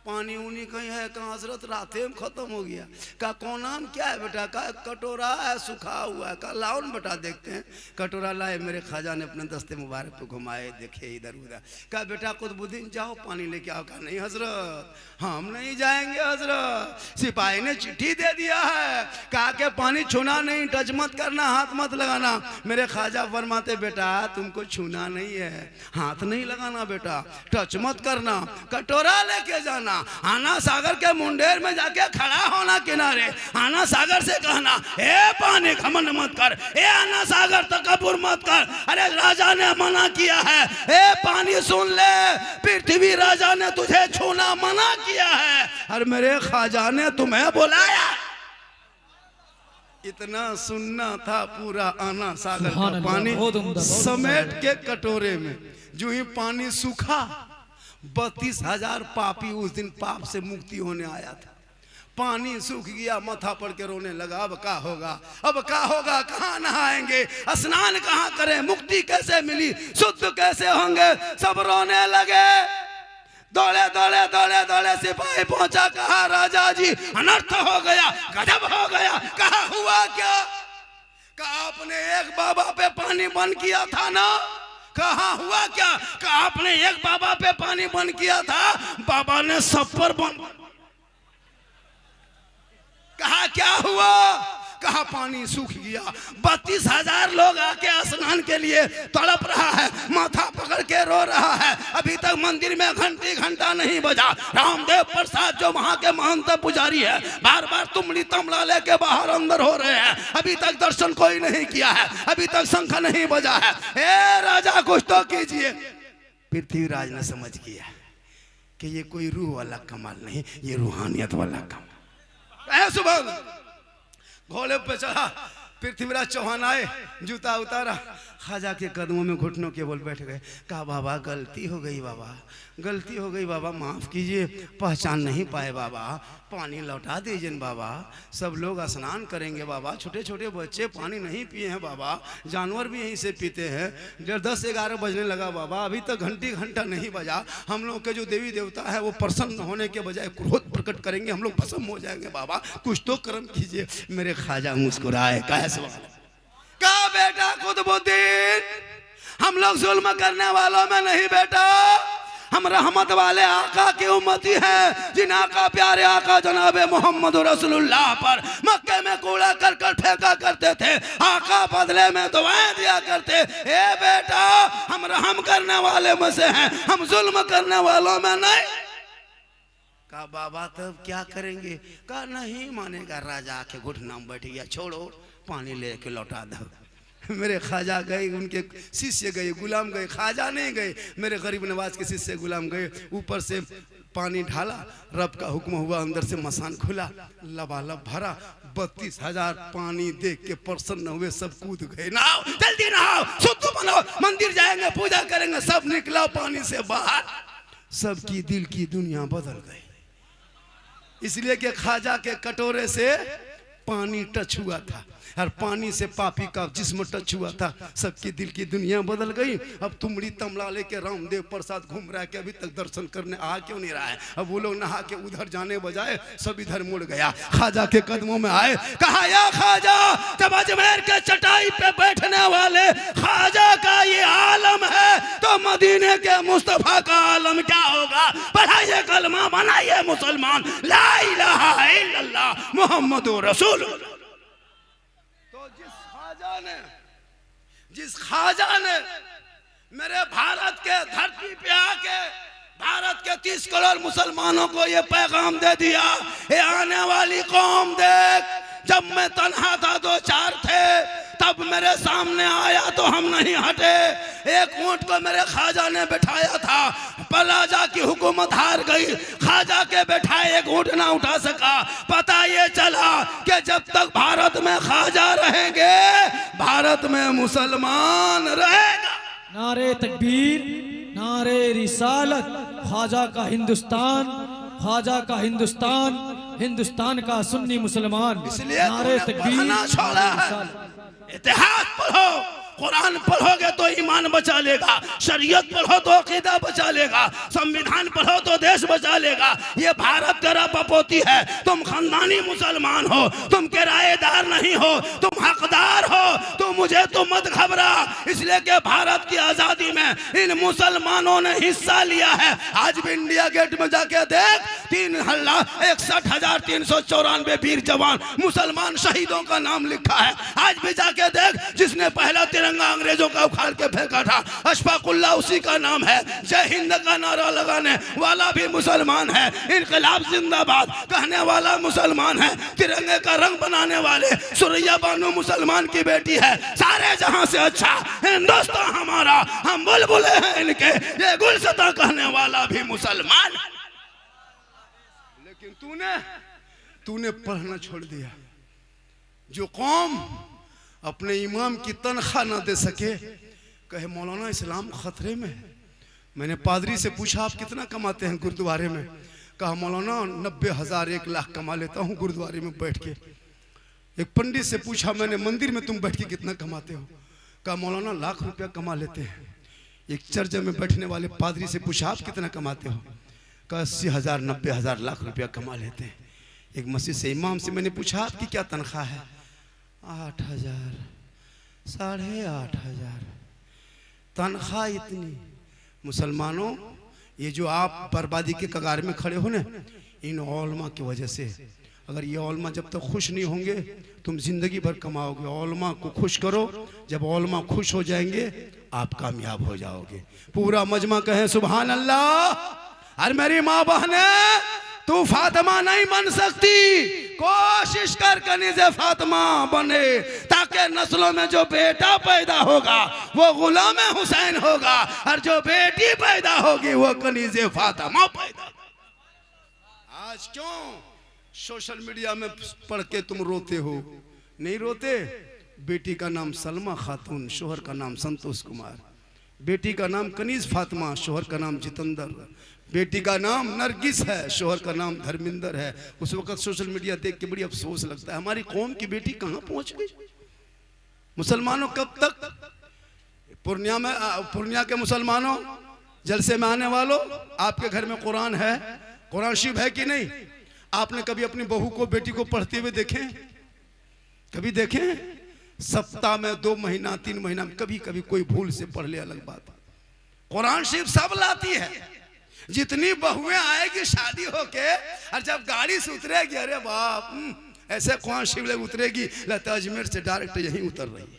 पानी उनी कहीं है? कहाँ हजरत राते में खत्म हो गया। कहा कौन नाम क्या है बेटा? कहा कटोरा है सूखा हुआ है। कहा लाओ न बेटा देखते हैं। कटोरा लाए, मेरे ख्वाजा ने अपने दस्ते मुबारक को घुमाए, देखे इधर उधर। कहा बेटा कुतुबुद्दीन जाओ पानी लेके आओ। कहा नहीं हजरत हम नहीं जाएंगे हजरत, सिपाही ने चिट्ठी दे दिया है, कहा के पानी छूना नहीं, टच मत करना, हाथ मत लगाना। मेरे ख्वाजा फरमाते बेटा तुमको छूना नहीं है, हाथ नहीं लगाना बेटा, टच मत करना, कटोरा लेके जाना, आना सागर के मुंडेर में जाके खड़ा होना किनारे, आना सागर से कहना ए पानी घमंड मत कर, ए आना सागर तकब्बुर मत कर, अरे राजा ने मना किया है, ए पानी सुन ले, पृथ्वी राजा ने तुझे छूना मना किया है और मेरे ख्वाजा ने तुम्हें बुलाया। इतना सुनना था पूरा आना सागर का पानी समेट के कटोरे में। जो ही पानी सूखा 32,000 पापी उस दिन पाप से मुक्ति होने आया था। पानी सूख गया, माथा पड़ के रोने लगा, अब क्या होगा, अब क्या होगा, कहाँ नहाएंगे, स्नान कहाँ करें, मुक्ति कैसे मिली, शुद्ध कैसे होंगे, सब रोने लगे। दौड़े दौड़े दौड़े दौड़े सिपाही पहुंचा, कहा राजा जी अनर्थ हो गया, गजब हो गया। कहा हुआ क्या? कहा आपने एक बाबा पे पानी बंद किया था ना। कहा हुआ क्या? कहा आपने एक बाबा पे पानी बंद किया था, बाबा ने सब पर बंद। कहा क्या हुआ? कहा पानी सूख गया। 32,000 लोग आके स्नान के लिए तड़प रहा है, माथा पकड़ के रो रहा है। अभी तक मंदिर में घंटी घंटा नहीं बजा। रामदेव प्रसाद जो वहां के महंत पुजारी है, बार बार तुमड़ी तमला लेके बाहर अंदर हो रहे हैं, अभी तक दर्शन कोई नहीं किया है, अभी तक शंख नहीं बजा है। ए राजा कुछ तो कीजिए। पृथ्वीराज ने समझ किया कि ये कोई रूह वाला कमाल नहीं, ये रूहानियत वाला कमाल। सुबह घोड़े पे चढ़ा, पृथ्वीराज चौहान आए, जूता उतारा, ख्वाजा के कदमों में घुटनों के बोल बैठ गए। कहा बाबा गलती हो गई, बाबा गलती हो गई, बाबा माफ़ कीजिए, पहचान नहीं पाए बाबा, पानी लौटा दीजिए बाबा। सब लोग स्नान करेंगे बाबा, छोटे छोटे बच्चे पानी नहीं पिए हैं बाबा, जानवर भी यहीं से पीते हैं। 10-11 बजने लगा बाबा, अभी तक घंटी घंटा नहीं बजा। हम लोग के जो देवी देवता है वो प्रसन्न होने के बजाय क्रोध प्रकट करेंगे, हम लोग भस्म हो जाएंगे बाबा, कुछ तो कर्म कीजिए। मेरे ख्वाजा मुस्कुराए, कहा बेटा कुतुबुद्दीन, हम लोग जुल्म करने वालों में नहीं बेटा, हम रहमत वाले आका की उम्मती हैं, जिन आका प्यारे आका जनाबे मोहम्मद रसूलुल्लाह पर मक्के में कूड़ा करकट फेंका करते थे, आका बदले में दुआएं दिया करते। ए बेटा हम रहम करने वाले में से हैं, हम जुल्म करने वालों में नहीं। कहा बाबा तब क्या करेंगे? कहा नहीं मानेगा। राजा आके घुटना में बैठ गया, छोड़ो पानी लेके लौटा दो। मेरे ख्वाजा गए, उनके शिष्य गए, गुलाम गए, ख्वाजा नहीं गए, मेरे गरीब नवाज के शिष्य गुलाम गए। ऊपर से पानी ढाला, रब का हुक्म हुआ, अंदर से मसान खुला, लबालब भरा। 32,000 पानी देख के प्रसन्न हुए, सब कूद गए, नहाओ जल्दी नहाओ, शुद्ध बनो, मंदिर जाएंगे पूजा करेंगे। सब निकला पानी से बाहर, सबकी दिल की दुनिया बदल गई। इसलिए कि ख्वाजा के कटोरे से पानी टच हुआ था, और पानी से पापी का जिस्म टच हुआ था, सबकी दिल की दुनिया बदल गई। अब तुमड़ी तमला लेके रामदेव प्रसाद घूम रहा है कि अभी तक दर्शन करने आ क्यों नहीं रहा है। अब वो लोग नहा के उधर जाने बजाय सब इधर मुड़ गया, ख्वाजा के कदमों में आए। कहा या ख्वाजा, जब अजमेर के चटाई पे बैठने वाले ख्वाजा का ये आलम है तो मदीने के मुस्तफा का आलम क्या होगा। पढ़ाइए कलमा, बनाइए मुसलमान, ला इलाहा इल्लल्लाह मुहम्मदुर रसूल। जिस ख्वाजा ने मेरे भारत के धरती पे आके भारत के 30 करोड़ मुसलमानों को ये पैगाम दे दिया, ये आने वाली कौम देख, जब मैं तन्हा था, 2-4 थे, तब मेरे सामने आया तो हम नहीं हटे। एक ऊंट को मेरे ख्वाजा ने बैठाया था, राजा की हुकूमत हार गई, ख्वाजा के बैठाए एक ऊंट ना उठा सका। पता ये चला कि जब तक भारत में ख्वाजा रहेंगे, भारत में मुसलमान रहेगा। नारे तकबीर, नारे रिसालत, ख्वाजा का हिंदुस्तान, ख्वाजा का हिंदुस्तान, हिंदुस्तान का सुन्नी मुसलमान। इसलिए नारे तकबीर, छोड़ा है। इतिहास पढ़ो, कुरान पढ़ोगे तो ईमान बचा लेगा, शरीयत पढ़ो तो अकीदा बचा लेगा, संविधान पढ़ो तो देश बचा लेगा। ये भारत तेरा बपोती है, तुम खानदानी मुसलमान हो, तुम किराएदार नहीं हो, तुम हकदार हो, तुम मुझे तो मत घबरा, इसलिए कि भारत की आजादी में इन मुसलमानों ने हिस्सा लिया है। आज भी इंडिया गेट में जाके देख, 3,61,394 वीर जवान मुसलमान शहीदों का नाम लिखा है। आज भी जाके देख, जिसने पहला तिरंगा अंग्रेजों का उखाड़ के फेंका था अशफाकुल्लाह उसी का नाम है। जय हिंद का नारा लगाने वाला भी मुसलमान है, इनकलाब जिंदाबाद कहने वाला मुसलमान है, तिरंगे का रंग बनाने वाले सुरैया बानो मुसलमान की बेटी है। सारे जहां से अच्छा हिंदुस्तान हमारा, हम बुलबुले हैं इनके, ये गुलशता कहने वाला भी मुसलमान है। लेकिन तूने पढ़ना छोड़ दिया। जो कौम अपने इमाम की तनख्वाह ना दे सके, कहे मौलाना इस्लाम खतरे में है। मैंने पादरी से पूछा आप कितना कमाते हैं गुरुद्वारे में? कहा मौलाना 90,000 1 लाख कमा लेता हूँ गुरुद्वारे में बैठ के। एक पंडित से पूछा मैंने मंदिर में तुम बैठ के कितना कमाते हो? कहा मौलाना लाख रुपया कमा लेते हैं। एक चर्च में बैठने वाले पादरी से पूछा आप कितना कमाते हो? कहा 80,000 90,000 लाख रुपया कमा लेते हैं। एक मस्जिद से इमाम से मैंने पूछा आपकी क्या तनख्वाह है? 8,000 8,500 तनख्वाह इतनी। मुसलमानों, ये जो आप बर्बादी के कगार में खड़े हो ना, इन औलमा की वजह से। अगर ये औलमा जब तक खुश नहीं होंगे तुम जिंदगी भर कमाओगे। औलमा को खुश करो, जब औलमा खुश हो जाएंगे आप कामयाब हो जाओगे। पूरा मजमा कहे सुभान अल्लाह। अरे मेरी माँ बहने, तू फातिमा नहीं बन सकती, कोशिश कर कनीज़े फातिमा बने, ताकि नस्लों में जो बेटा पैदा होगा वो गुलाम हुसैन होगा, और जो बेटी पैदा होगी वो कनीज़े फातिमा पैदा। आज क्यों सोशल मीडिया में पढ़ के तुम रोते हो? नहीं रोते? बेटी का नाम सलमा खातून, शोहर का नाम संतोष कुमार, बेटी का नाम कनीज फातिमा, शोहर का नाम जितेंद्र, बेटी का नाम नरगिस है, शोहर का नाम धर्मिंदर है। उस वक्त सोशल मीडिया देख के बड़ी अफसोस लगता है, हमारी कौम की बेटी कहाँ पहुंच गई। मुसलमानों कब तक? पूर्णिया के मुसलमानों, जलसे में आने वालों, आपके घर में कुरान है? कुरान शरीफ है कि नहीं? आपने कभी अपनी बहू को, बेटी को पढ़ते हुए देखें? कभी देखें? सप्ताह में 2 महीना 3 महीना में कभी कभी कोई भूल से पढ़ ले, अलग बात। कुरान शरीफ सब लाती है। जितनी बहुएं आएगी शादी होके, और जब गाड़ी से उतरेगी, अरे बाप, ऐसे कुरान शरीफ उतरेगी, लगता अजमेर से डायरेक्ट यहीं उतर रही है।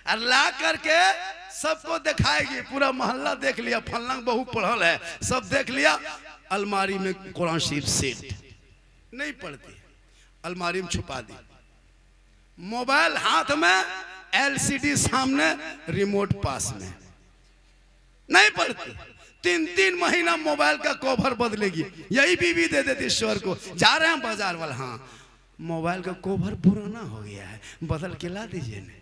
अल्लाह करके सबको दिखाएगी, पूरा मोहल्ला देख लिया, फलना बहू पढ़ल है, सब देख लिया। अलमारी में कुरान शरीफ सेट नहीं पढ़ती, अलमारी में छुपा दी। मोबाइल हाथ में, एलसीडी सामने, रिमोट पास में, नहीं पढ़ती। 3-3 महीना मोबाइल का कवर बदलेगी, यही बीवी दे देती ईश्वर को। जा रहे हैं बाजार वाला, हाँ मोबाइल का कवर पुराना हो गया है, बदल के ला दीजिए ना।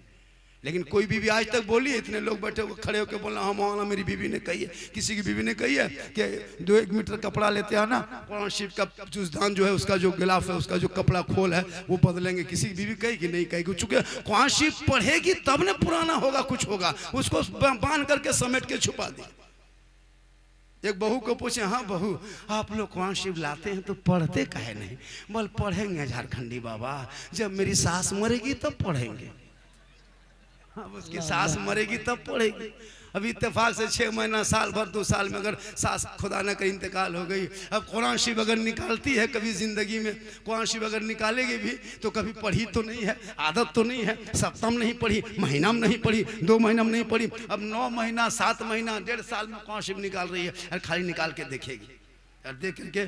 लेकिन कोई बीवी आज तक बोली? इतने लोग बैठे हो खड़े होकर बोलना हाँ मौलाना मेरी बीवी ने कही है। किसी की बीवी ने कही है कि 2-1 मीटर कपड़ा लेते हैं ना, कुरान शरीफ का जूसदान जो है, उसका जो गिलाफ है, उसका जो कपड़ा खोल है वो बदलेंगे। किसी की बीवी कही कि नहीं कही? चूंकि कुरान शरीफ पढ़ेगी तब ने पुराना होगा, कुछ होगा, उसको बांध करके समेट के छुपा दी। एक बहू को पूछे, हाँ बहू आप लोग कुरान शरीफ लाते हैं तो पढ़ते काहे नहीं? बोल पढ़ेंगे झारखंडी बाबा, जब मेरी सास मरेगी तब पढ़ेंगे। अब उसकी सास मरेगी तब पढ़ेगी। अभी इत्तेफाक से 6 महीना, साल भर, 2 साल में अगर सास खुदा न करे इंतकाल हो गई, अब कुरान शरीफ अगर निकालती है कभी जिंदगी में, कुरान शरीफ अगर निकालेगी भी तो कभी पढ़ी तो नहीं है, आदत तो नहीं है, सप्ताह में नहीं पढ़ी, महीना में नहीं पढ़ी, 2 महीना में नहीं पढ़ी, अब 9 महीना 7 महीना 1.5 साल में कुरान शरीफ निकाल रही है, और खाली निकाल के देखेगी, और देख करके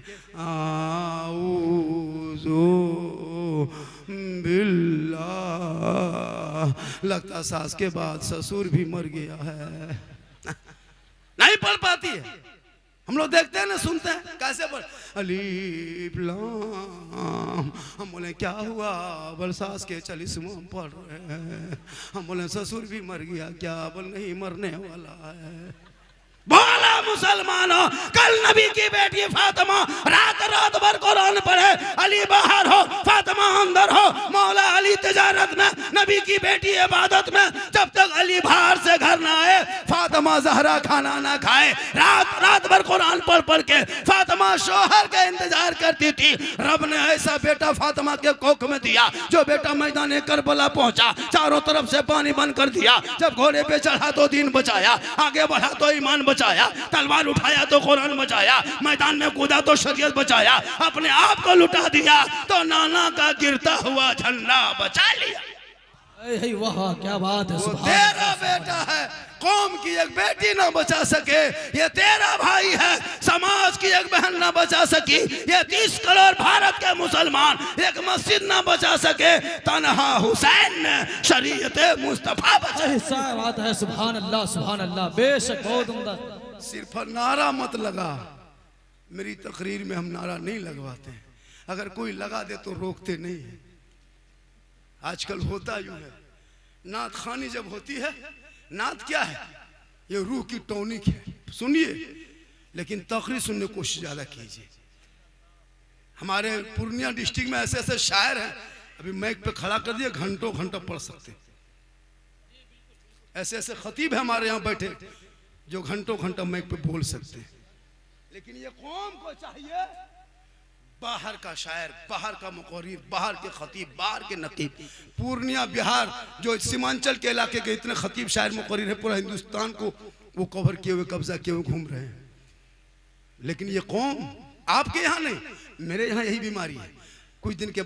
लगता सास के बाद ससुर भी मर गया है। नहीं पढ़ पाती है। हम लोग देखते हैं ना, सुनते हैं, कैसे पढ़ अलीफ लाम। हम बोले क्या हुआ? बोल सास के 40वां पढ़ रहे हैं। हम बोले ससुर भी मर गया क्या? बोल नहीं, मरने वाला है। बोला मुसलमानों, कल नबी की बेटी फातिमा रात भर कुरान पढ़े, अली बाहर हो, फातिमा अंदर हो, मौला अली तिजारत में, नबी की बेटी इबादत में। जब तक अली बाहर से घर ना आए, फातिमा जहरा खाना ना खाए, रात रात भर कुरान पढ़ पढ़ के फातिमा शोहर का इंतजार करती थी। रब ने ऐसा बेटा फातिमा के कोख में दिया, जो बेटा मैदान करबला पहुंचा, चारों तरफ से पानी बंद कर दिया। जब घोड़े पे चढ़ा तो दीन बचाया, आगे बढ़ा तो ईमान बचाया, तलवार उठाया तो कुरान बचाया, मैदान में कूदा तो शरीयत बचाया, अपने आप को लुटा दिया तो नाना का गिरता हुआ झंडा बचा लिया। वाह क्या बात है। वो तेरा बेटा है, कौम की एक बेटी ना बचा सके, ये तेरा भाई है, समाज की एक बहन ना बचा सकी, ये 30 करोड़ भारत के मुसलमान एक मस्जिद ना बचा सके, तन्हा हुसैन ने शरीयत मुस्तफा बचा। ऐसा बात है। सुभान अल्लाह, बेशक बहुत उम्दा। सिर्फ नारा मत लगा, मेरी तकरीर में हम नारा नहीं लगवाते हैं, अगर कोई लगा दे तो रोकते नहीं है। आजकल होता यूं है, नात खानी जब होती है, नात क्या है, ये रूह की टॉनिक है, सुनिए, लेकिन तकरीर सुनने की कोशिश ज्यादा कीजिए। हमारे पूर्णिया डिस्ट्रिक्ट में ऐसे ऐसे शायर हैं, अभी माइक पे खड़ा कर दिए, घंटों घंटों पढ़ सकते। ऐसे ऐसे खतीब है हमारे यहाँ बैठे जो घंटों घंटों माइक पे बोल सकते हैं। लेकिन ये कौम को चाहिए बाहर का शायर, बाहर का मुक़र्रिर, बाहर के खतीब, बाहर के नकीब। पूर्णिया बिहार जो सीमांचल के इलाके के इतने खतीब शायर मुक़र्रिर है, पूरा हिंदुस्तान को वो कवर किए हुए, कब्जा किए हुए घूम रहे हैं। लेकिन ये कौम आपके यहाँ नहीं, मेरे यहाँ यही बीमारी है। कुछ दिन के